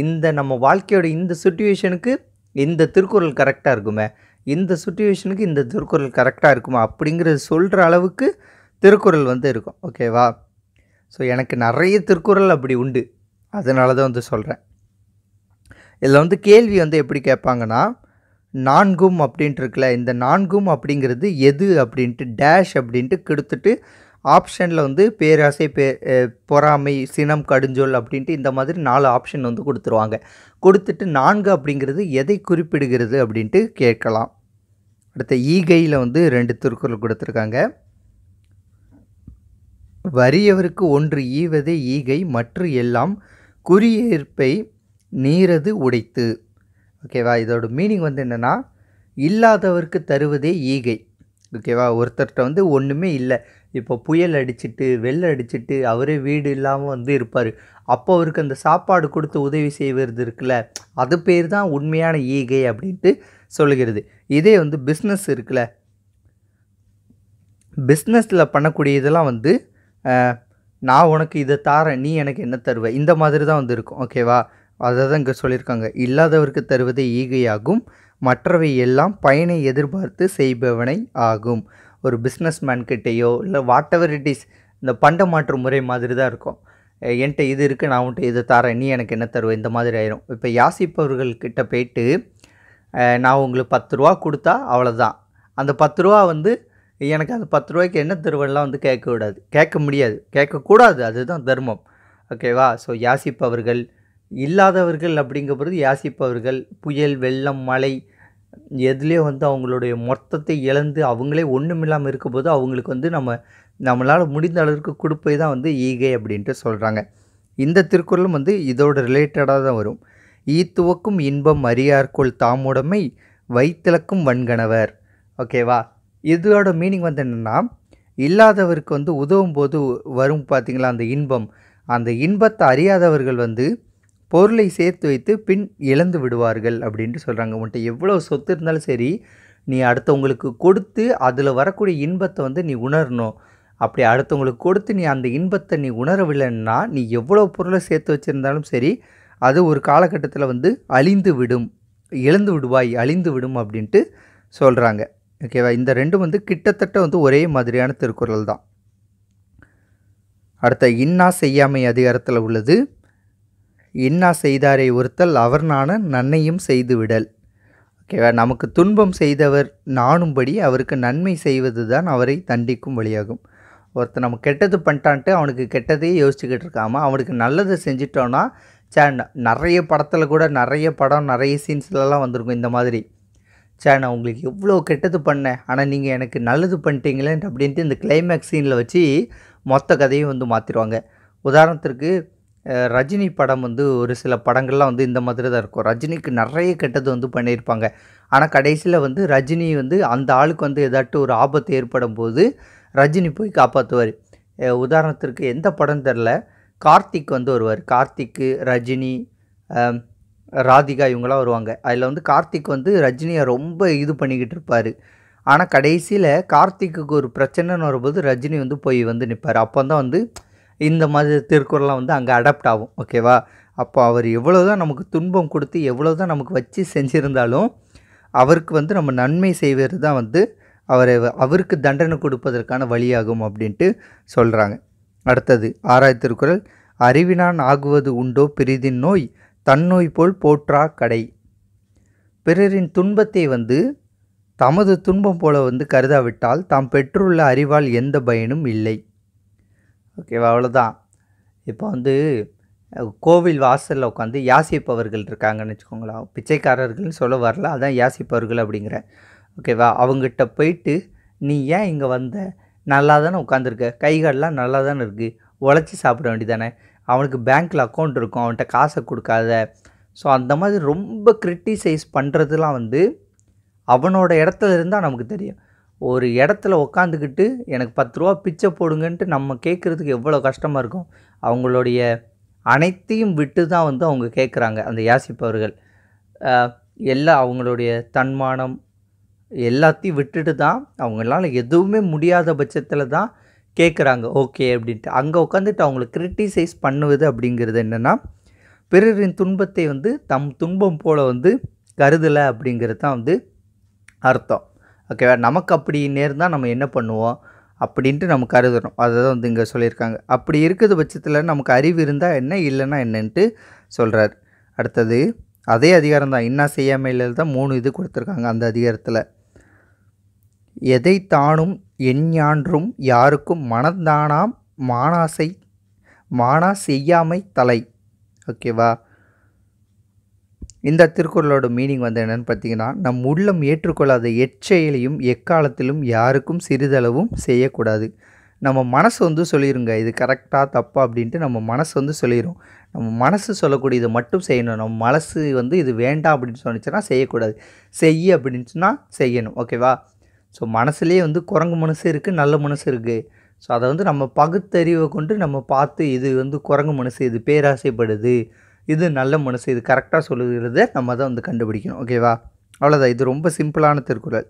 இந்த நம்ம வாழ்க்கையோட இந்த சுச்சுவேஷனுக்கு இந்த திருக்குறள் கரெக்டாக இருக்குமே, இந்த சுச்சுவேஷனுக்கு இந்த திருக்குறள் கரெக்டாக இருக்குமா அப்படிங்கிறது சொல்கிற அளவுக்கு திருக்குறள் வந்து இருக்கும். ஓகேவா? ஸோ எனக்கு நிறைய திருக்குறள் அப்படி உண்டு. அதனால தான் வந்து சொல்கிறேன். இதில் வந்து கேள்வி வந்து எப்படி கேட்பாங்கன்னா, நான்கும் அப்படின்ட்டு இருக்குல்ல, இந்த நான்கும் அப்படிங்கிறது எது அப்படின்ட்டு டேஷ் அப்படின்ட்டு கொடுத்துட்டு ஆப்ஷனில் வந்து பேராசை, பொறாமை, சினம், கடுஞ்சொல் அப்படின்ட்டு இந்த மாதிரி 4 ஆப்ஷன் வந்து கொடுத்துருவாங்க. கொடுத்துட்டு 4 அப்படிங்கிறது எதை குறிப்பிடுகிறது அப்படின்ட்டு கேட்கலாம். அடுத்த ஈகையில் வந்து 2 திருக்குறள் கொடுத்துருக்காங்க. வறியவருக்கு ஒன்று ஈவதே ஈகை, மற்ற எல்லாம் குறியேற்பை நீரது உடைத்து. ஓகேவா? இதோட மீனிங் வந்து என்னென்னா, இல்லாதவருக்கு தருவதே ஈகை. ஓகேவா? ஒருத்தர்கிட்ட வந்து ஒன்றுமே இல்லை, இப்போ புயல் அடிச்சுட்டு வெள்ளம் அடிச்சுட்டு அவரே வீடு இல்லாமல் வந்து இருப்பார். அப்போ அவருக்கு அந்த சாப்பாடு கொடுத்து உதவி செய்வது இருக்குல்ல, அது பேர் தான் உண்மையான ஈகை அப்படின்ட்டு சொல்லுகிறது. இதே வந்து பிஸ்னஸ் இருக்குல்ல, பிஸ்னஸில் பண்ணக்கூடிய இதெல்லாம் வந்து நான் உனக்கு இதை தாரேன், நீ எனக்கு என்ன தருவ, இந்த மாதிரி தான் வந்து இருக்கும். ஓகேவா? அதை தான் இங்கே சொல்லியிருக்காங்க. இல்லாதவருக்கு தருவதே ஈகையாகும், மற்றவை எல்லாம் பயனை எதிர்பார்த்து செய்பவனை ஆகும். ஒரு பிஸ்னஸ் மேன்கிட்டையோ இல்லை வாட் எவர் இட் இஸ், இந்த பண்ட மாற்று முறை மாதிரி தான் இருக்கும். என்கிட்ட இது இருக்குது, நான் உன்ட்ட இதை தரேன், நீ எனக்கு என்ன தருவ, இந்த மாதிரி ஆயிரும். இப்போ யாசிப்பவர்கள்கிட்ட போயிட்டு நான் உங்களுக்கு 10 ரூபா கொடுத்தா அவ்வளோதான், அந்த 10 ரூபா வந்து எனக்கு அந்த 10 ரூபாய்க்கு என்ன தருவெல்லாம் வந்து கேட்க முடியாது, கேட்கக்கூடாது. அதுதான் தர்மம். ஓகேவா? ஸோ யாசிப்பவர்கள், இல்லாதவர்கள் அப்படிங்கிறது யாசிப்பவர்கள், புயல், வெள்ளம், மழை எதுலேயோ வந்து அவங்களுடைய மொத்தத்தை இழந்து அவங்களே ஒன்றுமில்லாமல் இருக்கும்போது அவங்களுக்கு வந்து நம்மளால் முடிந்த அளவுக்கு கொடுப்பை தான் வந்து ஈகை அப்படின்ட்டு சொல்கிறாங்க. இந்த திருக்குறளும் வந்து இதோட ரிலேட்டடாக தான் வரும். ஈத்துவக்கும் இன்பம் அறியார்க்குள் தாமுடைமை வைத்திலக்கும் வன்கணவர். ஓகேவா? இதோட மீனிங் வந்து என்னென்னா, இல்லாதவருக்கு வந்து உதவும் போது வரும் பார்த்திங்களா அந்த இன்பம், அந்த இன்பத்தை அறியாதவர்கள் வந்து பொருளை சேர்த்து வைத்து பின் இழந்து விடுவார்கள் அப்படின்ட்டு சொல்கிறாங்க. உன்கிட்ட எவ்வளோ சொத்து இருந்தாலும் சரி, நீ அடுத்தவங்களுக்கு கொடுத்து அதில் வரக்கூடிய இன்பத்தை வந்து நீ உணரணும். அப்படி அடுத்தவங்களுக்கு கொடுத்து நீ அந்த இன்பத்தை நீ உணரவில்லைன்னா, நீ எவ்வளோ பொருளை சேர்த்து வச்சுருந்தாலும் சரி, அது ஒரு காலகட்டத்தில் வந்து அழிந்து விடும், இழந்து விடுவாய், அழிந்து விடும் அப்படின்ட்டு சொல்கிறாங்க. ஓகேவா? இந்த ரெண்டும் வந்து கிட்டத்தட்ட வந்து ஒரே மாதிரியான திருக்குறள் தான். அடுத்த இன்னா செய்யாமை அதிகாரத்தில் உள்ளது. இன்னா செய்தாரை ஒருத்தல் அவர் நாண நன்மையும் செய்து விடல். ஓகேவா? நமக்கு துன்பம் செய்தவர் நாணும்படி அவருக்கு நன்மை செய்வது தான் அவரை தண்டிக்கும் வழியாகும். ஒருத்தர் நம்ம கெட்டது பண்ணிட்டான்ட்டு அவனுக்கு கெட்டதையே யோசிச்சுக்கிட்டு இருக்காமல் அவனுக்கு நல்லதை செஞ்சிட்டோன்னா, நிறைய படத்தில் கூட நிறைய படம் நிறைய சீன்ஸ்லலாம் வந்திருக்கும் இந்த மாதிரி. நான் உங்களுக்கு எவ்வளோ கெட்டது பண்ணேன், ஆனால் நீங்கள் எனக்கு நல்லது பண்ணிட்டீங்களே அப்படின்ட்டு இந்த கிளைமேக்ஸ் சீனில் வச்சு மொத்த கதையும் வந்து மாற்றிடுவாங்க. உதாரணத்திற்கு ரஜினி படம் வந்து ஒரு சில படங்கள்லாம் வந்து இந்த மாதிரி தான் இருக்கும். ரஜினிக்கு நிறைய கெட்டது வந்து பண்ணியிருப்பாங்க, ஆனால் கடைசியில் வந்து ரஜினி வந்து அந்த ஆளுக்கு வந்து ஏதாட்டும் ஒரு ஆபத்து ஏற்படும் போது ரஜினி போய் காப்பாற்றுவார். உதாரணத்திற்கு எந்த படம் தெரில, கார்த்திக் வந்து வருவார். கார்த்திக்கு, ரஜினி, ராதிகா இவங்களாம் வருவாங்க. அதில் வந்து கார்த்திக் வந்து ரஜினியை ரொம்ப இது பண்ணிக்கிட்டு இருப்பார். ஆனால் கடைசியில் கார்த்திக்கு ஒரு பிரச்சனைன்னு வரும்போது ரஜினி வந்து போய் வந்து நிற்பார். அப்போ தான் வந்து இந்த மாதிரி திருக்குறள்லாம் வந்து அங்கே அடாப்ட் ஆகும். ஓகேவா? அப்போ அவர் எவ்வளோ தான் நமக்கு துன்பம் கொடுத்து எவ்வளோ தான் நமக்கு வச்சு செஞ்சுருந்தாலும் அவருக்கு வந்து நம்ம நன்மை செய்வது தான் வந்து அவருக்கு தண்டனை கொடுப்பதற்கான வழியாகும் அப்படின்ட்டு சொல்கிறாங்க. அடுத்தது 6வது திருக்குறள். அறிவினான் ஆகுவது உண்டோ பிரிதின் நோய், தன்னோய் போல் போற்றா கடை. பிறரின் துன்பத்தை வந்து தமது துன்பம் போல வந்து கருதாவிட்டால் தாம் பெற்றுள்ள அறிவால் எந்த பயனும் இல்லை. ஓகேவா? அவ்வளோதான். இப்போ வந்து கோவில் வாசலில் உட்காந்து யாசிப்பவர்கள் இருக்காங்கன்னு வச்சுக்கோங்களேன். பிச்சைக்காரர்கள்னு சொல்ல வரல, அதான் யாசிப்பவர்கள் அப்படிங்கிறேன். ஓகேவா? அவங்ககிட்ட போயிட்டு நீ ஏன் இங்கே வந்த, நல்லா தானே உட்காந்துருக்க, கை கால்லாம் நல்லா தானே இருக்குது, உழைச்சி சாப்பிட வேண்டியதானே, அவனுக்கு பேங்க்கில் அக்கௌண்ட் இருக்கும், அவன்கிட்ட காசை கொடுக்காத. ஸோ அந்த மாதிரி ரொம்ப கிரிட்டிசைஸ் பண்ணுறதுலாம் வந்து அவனோட இடத்துல இருந்தால் நமக்கு தெரியும். ஒரு இடத்துல உக்காந்துக்கிட்டு எனக்கு 10 ரூபா பிச்சை போடுங்கன்ட்டு நம்ம கேட்குறதுக்கு எவ்வளோ கஷ்டமாக இருக்கும். அவங்களுடைய அனைத்தையும் விட்டு தான் வந்து அவங்க கேட்குறாங்க, அந்த யாசிப்பவர்கள். எல்லாம் அவங்களுடைய தன்மானம் எல்லாத்தையும் விட்டுட்டு தான், அவங்களால எதுவுமே முடியாத பட்சத்தில் தான் கேட்குறாங்க ஓகே அப்படின்ட்டு. அங்கே உட்காந்துட்டு அவங்கள கிரிட்டிசைஸ் பண்ணுவது அப்படிங்கிறது என்னென்னா, பிறரின் துன்பத்தை வந்து தம் துன்பம் போல் வந்து கருதலை அப்படிங்கிறது தான் வந்து அர்த்தம். ஓகேவா? நமக்கு அப்படி நேர்ந்தால் நம்ம என்ன பண்ணுவோம் அப்படின்ட்டு நம்ம கருதுறோம். அதை தான் வந்து இங்கே சொல்லியிருக்காங்க. அப்படி இருக்கிற பட்சத்தில் நமக்கு அறிவு இருந்தால் என்ன, இல்லைன்னா என்னன்ட்டு சொல்கிறார். அடுத்தது அதே அதிகாரம் தான், இன்னா செய்யாமையில் தான் 3 இது கொடுத்துருக்காங்க அந்த அதிகாரத்தில். எதை தானும் எஞ்ஞான்றும் யாருக்கும் மனந்தானாம் மானா செய்யாமை தலை. ஓகேவா? இந்த திருக்குறளோட மீனிங் வந்து என்னென்னு பார்த்தீங்கன்னா, நம் உள்ளம் ஏற்றுக்கொள்ளாத எச்செயலையும் எக்காலத்திலும் யாருக்கும் சிறிதளவும் செய்யக்கூடாது. நம்ம மனசு வந்து சொல்லிடுங்க இது கரெக்டாக தப்பா அப்படின்ட்டு நம்ம மனசு வந்து சொல்லிடும். நம்ம மனசு சொல்லக்கூடியதை மட்டும் செய்யணும். நம்ம மனசு வந்து இது வேண்டாம் அப்படின்னு சொன்னிச்சுன்னா செய்யக்கூடாது, செய்ய அப்படின்னு சொன்னால் செய்யணும். ஓகேவா? ஸோ மனசுலேயே வந்து குரங்கு மனசு இருக்குது, நல்ல மனசு இருக்குது. ஸோ அதை வந்து நம்ம பகுத்தறிவை கொண்டு நம்ம பார்த்து இது வந்து குரங்கு மனசு, இது பேராசைப்படுது, இது நல்ல மனசு, இது கரெக்டாக சொல்லுகிறத நம்ம தான் வந்து கண்டுபிடிக்கணும். ஓகேவா? அவ்வளோதான். இது ரொம்ப சிம்பிளான திருக்குறள்.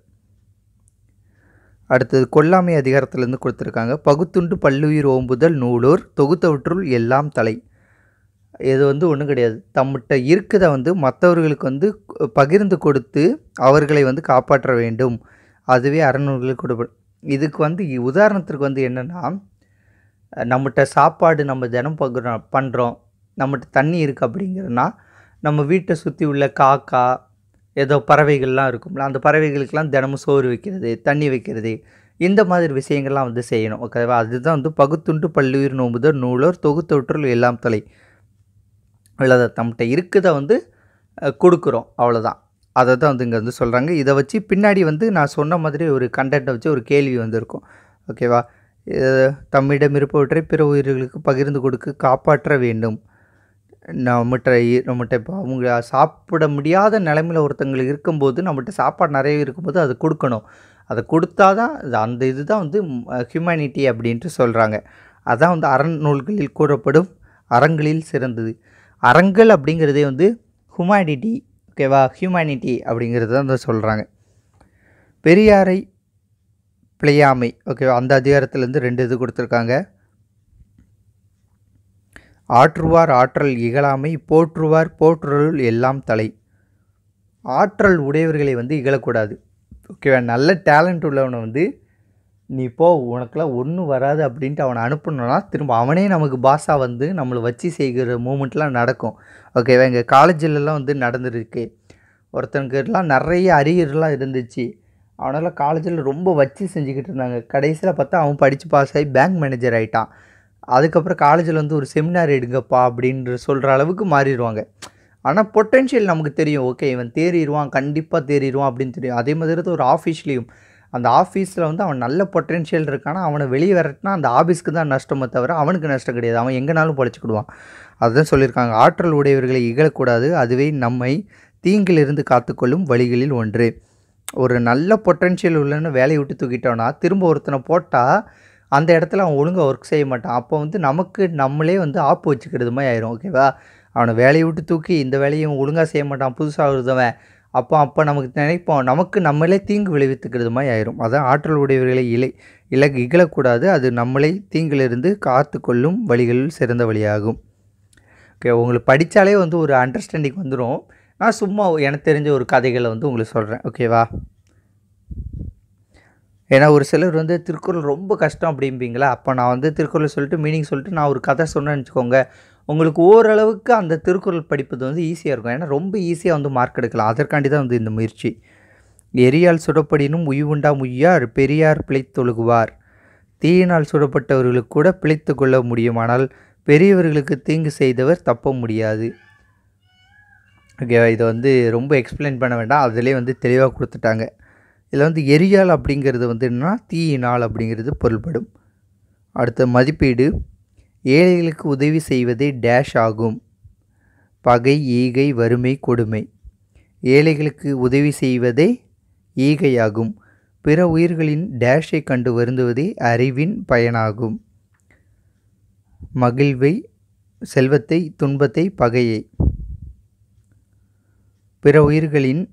அடுத்தது கொல்லாமை அதிகாரத்திலேருந்து கொடுத்துருக்காங்க. பகுத்துண்டு பல்லுயிர் ஓம்புதல் நூலோர் தொகுத்தவற்றுள் எல்லாம் தலை. இது வந்து ஒன்றும் கிடையாது, தம்மிட்ட இருக்கிறத வந்து மற்றவர்களுக்கு வந்து பகிர்ந்து கொடுத்து அவர்களை வந்து காப்பாற்ற வேண்டும், அதுவே அறநூல்களுக்கு கொடுப்படும். இதுக்கு வந்து உதாரணத்திற்கு வந்து என்னென்னா, நம்மகிட்ட சாப்பாடு நம்ம தினம் பண்ணுறோம், நம்மகிட்ட தண்ணி இருக்குது அப்படிங்கிறதுனா, நம்ம வீட்டை சுற்றி உள்ள காக்கா ஏதோ பறவைகள்லாம் இருக்கும்ல, அந்த பறவைகளுக்கெல்லாம் தினமும் சோறு வைக்கிறது, தண்ணி வைக்கிறது, இந்த மாதிரி விஷயங்கள்லாம் வந்து செய்யணும். ஓகேவா? அதுதான் வந்து பகுத்துண்டு பல்லுயிர் நோம்புதல் நூலோர் தொகுத்தவற்றுள் எல்லாம் தலை. அவ்வளோதான், நம்மகிட்ட இருக்குதை வந்து கொடுக்குறோம், அவ்வளோதான். அதை தான் வந்து இங்கே வந்து சொல்கிறாங்க. இதை வச்சு பின்னாடி வந்து நான் சொன்ன மாதிரி ஒரு கண்டென்ட்டை வச்சு ஒரு கேள்வி வந்திருக்கும். ஓகேவா? தம்மிடம் இருப்பவற்றை பிற உயிர்களுக்கு பகிர்ந்து கொடுக்க காப்பாற்ற வேண்டும். நம்மகிட்ட இப்போ அவங்க சாப்பிட முடியாத நிலைமையில் ஒருத்தங்களுக்கு இருக்கும்போது, நம்மகிட்ட சாப்பாடு நிறைய இருக்கும்போது அது கொடுக்கணும். அதை கொடுத்தா தான் அந்த இது தான் வந்து ஹியூமனிட்டி அப்படின்ட்டு சொல்கிறாங்க. அதான் வந்து அறநூல்களில் கூறப்படும் அறங்களில் சிறந்தது. அறங்கள் அப்படிங்கிறதே வந்து ஹியூமனிட்டி. ஓகேவா? ஹியூமனிட்டி அப்படிங்கிறது தான் வந்து சொல்கிறாங்க. பெரியாரை பிழையாமை. ஓகேவா? அந்த அதிகாரத்துலேருந்து 2 இது கொடுத்துருக்காங்க. ஆற்றுவார் ஆற்றல் இகழாமை, போற்றுவார் போற்றுருள் எல்லாம் தலை. ஆற்றல் உடையவர்களை வந்து இகழக்கூடாது. ஓகேவா? நல்ல டேலண்ட் உள்ளவனை வந்து நீ போ, உனக்கெல்லாம் ஒன்றும் வராது அப்படின்ட்டு அவனை அனுப்பணுன்னா திரும்ப அவனே நமக்கு பாஸாக வந்து நம்மளை வச்சு செய்கிற மூமெண்ட்லாம் நடக்கும். ஓகேவா? எங்கள் காலேஜிலலாம் வந்து நடந்துருக்கு. ஒருத்தனுக்குலாம் நிறைய அரியர்லாம் இருந்துச்சு, அவனால் காலேஜில் ரொம்ப வச்சு செஞ்சுக்கிட்டு இருந்தாங்க. கடைசியில் பார்த்தா அவன் படித்து பாஸ் ஆகி பேங்க் மேனேஜர் ஆகிட்டான். அதுக்கப்புறம் காலேஜில் வந்து ஒரு செமினார் எடுங்கப்பா அப்படின்ற சொல்கிற அளவுக்கு மாறிடுவாங்க. ஆனால் பொட்டென்ஷியல் நமக்கு தெரியும். ஓகே, இவன் தேறிடுவான், கண்டிப்பாக தேறிடுவான் அப்படின்னு தெரியும். அதே மாதிரி தான் ஒரு ஆஃபீஸ்லேயும், அந்த ஆஃபீஸில் வந்து அவன் நல்ல பொட்டென்ஷியல் இருக்கானா, அவனை வெளியே வரட்டினா அந்த ஆஃபீஸ்க்கு தான் நஷ்டமே தவிர அவனுக்கு நஷ்டம் கிடையாது. அவன் எங்கேனாலும் பொழைச்சிக்கிடுவான். அதுதான் சொல்லியிருக்காங்க, ஆற்றல் உடையவர்களை இகழக்கூடாது, அதுவே நம்மை தீங்கிலிருந்து காத்துக்கொள்ளும் வழிகளில் ஒன்று. ஒரு நல்ல பொட்டென்ஷியல் உள்ளன்னு வேலையை விட்டு தூக்கிட்டோன்னா திரும்ப ஒருத்தனை போட்டால் அந்த இடத்துல அவன் ஒழுங்காக ஒர்க் செய்ய மாட்டான். அப்போ வந்து நமக்கு நம்மளே வந்து ஆப்பு வச்சுக்கிறது மாதிரி ஆயிரும். ஓகேவா? அவனை வேலையை விட்டு தூக்கி இந்த வேலையும் ஒழுங்காக செய்ய மாட்டான், புதுசாக வருதவன், அப்போ நமக்கு நினைப்போம் நமக்கு நம்மளே தீங்கு விளைவித்துக்கிறது மாதிரி ஆயிரும். அதான் ஆற்றல் உடையவர்களை இகழக்கூடாது, அது நம்மளை தீங்கிலிருந்து காத்து கொள்ளும் வழிகளில் சிறந்த வழியாகும். ஓகே, உங்களுக்கு படித்தாலே வந்து ஒரு அண்டர்ஸ்டாண்டிங் வந்துடும். நான் சும்மா எனக்கு தெரிஞ்ச ஒரு கதைகளை வந்து உங்களுக்கு சொல்கிறேன். ஓகேவா? ஏன்னா ஒரு சிலர் வந்து திருக்குறள் ரொம்ப கஷ்டம் அப்படிம்பீங்களா, அப்போ நான் வந்து திருக்குறள் சொல்லிட்டு மீனிங் சொல்லிட்டு நான் ஒரு கதை சொன்னேன்னு வச்சுக்கோங்க, உங்களுக்கு ஓரளவுக்கு அந்த திருக்குறள் படிப்பது வந்து ஈஸியாக இருக்கும். ஏன்னா ரொம்ப ஈஸியாக வந்து மார்க் எடுக்கலாம். அதற்காண்டி தான் வந்து இந்த முயற்சி. எரியால் சுடப்படினும் உய்வுண்டா முய்யார் பெரியார் பிழைத்தொழுகுவார். தீயினால் சுடப்பட்டவர்களுக்கு கூட பிழைத்து கொள்ள முடியும், ஆனால் பெரியவர்களுக்கு தீங்கு செய்தவர் தப்ப முடியாது. ஓகேவா? இதை வந்து ரொம்ப எக்ஸ்பிளைன் பண்ண வேண்டாம், அதிலே வந்து தெளிவாக கொடுத்துட்டாங்க. இதில் வந்து எரியால் அப்படிங்கிறது வந்து என்னன்னா தீயினால் அப்படிங்கிறது பொருள்படும். அடுத்த மதிப்பீடு, ஏழைகளுக்கு உதவி செய்வதே டேஷ் ஆகும். பகை, ஈகை, வறுமை, கொடுமை. ஏழைகளுக்கு உதவி செய்வதே ஈகையாகும். பிற உயிர்களின் டேஷை கண்டு வருந்துவதே அறிவின் பயனாகும். மகிழ்வை, செல்வத்தை, துன்பத்தை, பகையை. பிற உயிர்களின்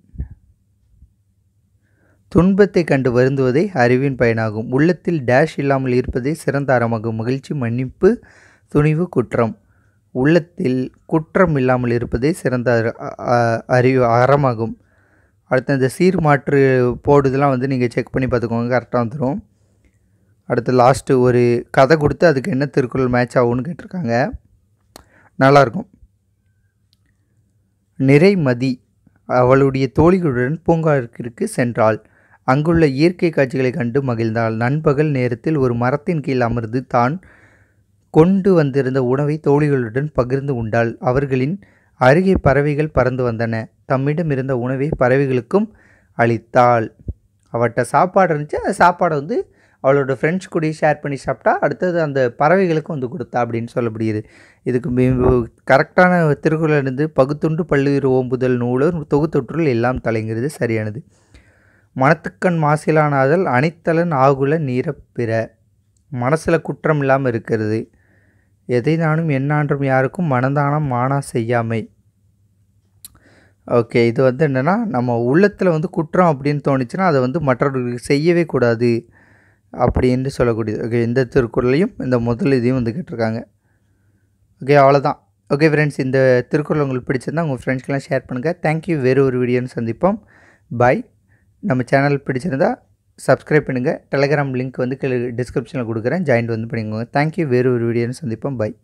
துன்பத்தை கண்டு வருந்துவதே அறிவின் பயனாகும். உள்ளத்தில் டேஷ் இல்லாமல் இருப்பதே சிறந்த அறமாகும். மகிழ்ச்சி, மன்னிப்பு, துணிவு, குற்றம். உள்ளத்தில் குற்றம் இல்லாமல் இருப்பதே சிறந்த அறமாகும். அடுத்து இந்த சீர்மாற்று போடுதெல்லாம் வந்து நீங்கள் செக் பண்ணி பார்த்துக்கோங்க, கரெக்டாக வந்துடும். அடுத்து லாஸ்ட்டு ஒரு கதை கொடுத்து அதுக்கு என்ன திருக்குறள் மேட்ச் ஆகும்னு கேட்டிருக்காங்க, நல்லாயிருக்கும். நிறைமதி அவளுடைய தோழிகளுடன் பூங்காவிற்கு சென்றாள். அங்குள்ள இயற்கை காட்சிகளை கண்டு மகிழ்ந்தாள். நண்பகல் நேரத்தில் ஒரு மரத்தின் கீழ் அமர்ந்து தான் கொண்டு வந்திருந்த உணவை தோழிகளுடன் பகிர்ந்து உண்டாள். அவர்களின் அருகே பறவைகள் பறந்து வந்தன. தம்மிடம் இருந்த உணவை பறவைகளுக்கும் அளித்தாள். அவட்ட சாப்பாடு இருந்துச்சு, அந்த சாப்பாடை வந்து அவளோட ஃப்ரெண்ட்ஸ் கூட ஷேர் பண்ணி சாப்பிட்டா, அடுத்தது அந்த பறவைகளுக்கும் வந்து கொடுத்தா அப்படின்னு சொல்லப்படுகிறது. இதுக்கு கரெக்டான திருக்குறள் இருந்து பகுத்துண்டு பல்லுயிர் ஓம்புதல் நூலர் தொகுத்தொற்றுள் எல்லாம் தலைங்கிறது சரியானது. மனத்துக்கண் மாசிலானாதல் அனைத்தலன் ஆகுல நீரப்பிற. மனசில் குற்றம் இல்லாமல் இருக்கிறது. எதை நானும் எண்ணான்றும் யாருக்கும் மனதானம் மானா செய்யாமை. ஓகே, இது வந்து என்னென்னா நம்ம உள்ளத்தில் வந்து குற்றம் அப்படின்னு தோணுச்சுன்னா அதை வந்து மற்றவர்களுக்கு செய்யவே கூடாது அப்படின்னு சொல்லக்கூடியது. ஓகே, இந்த திருக்குறளையும் இந்த முதல் இதையும் வந்து கேட்டிருக்காங்க. ஓகே, அவ்வளோதான். ஓகே ஃப்ரெண்ட்ஸ், இந்த திருக்குறள் உங்களுக்கு பிடிச்சிருந்தா உங்கள் ஃப்ரெண்ட்ஸ்க்கெலாம் ஷேர் பண்ணுங்கள். தேங்க்யூ. வேறு ஒரு வீடியோன்னு சந்திப்போம். பாய். நம்ம சேனல் பிடிச்சிருந்தா சப்ஸ்கிரைப் பண்ணுங்கள். டெலிகிராம் லிங்க் வந்து டிஸ்கிரிப்ஷனில் கொடுக்குறேன், ஜாயின் வந்து பண்ணிக்கோங்க. தேங்க்யூ. வேறு ஒரு வீடியோன்னு சந்திப்போம். பாய்.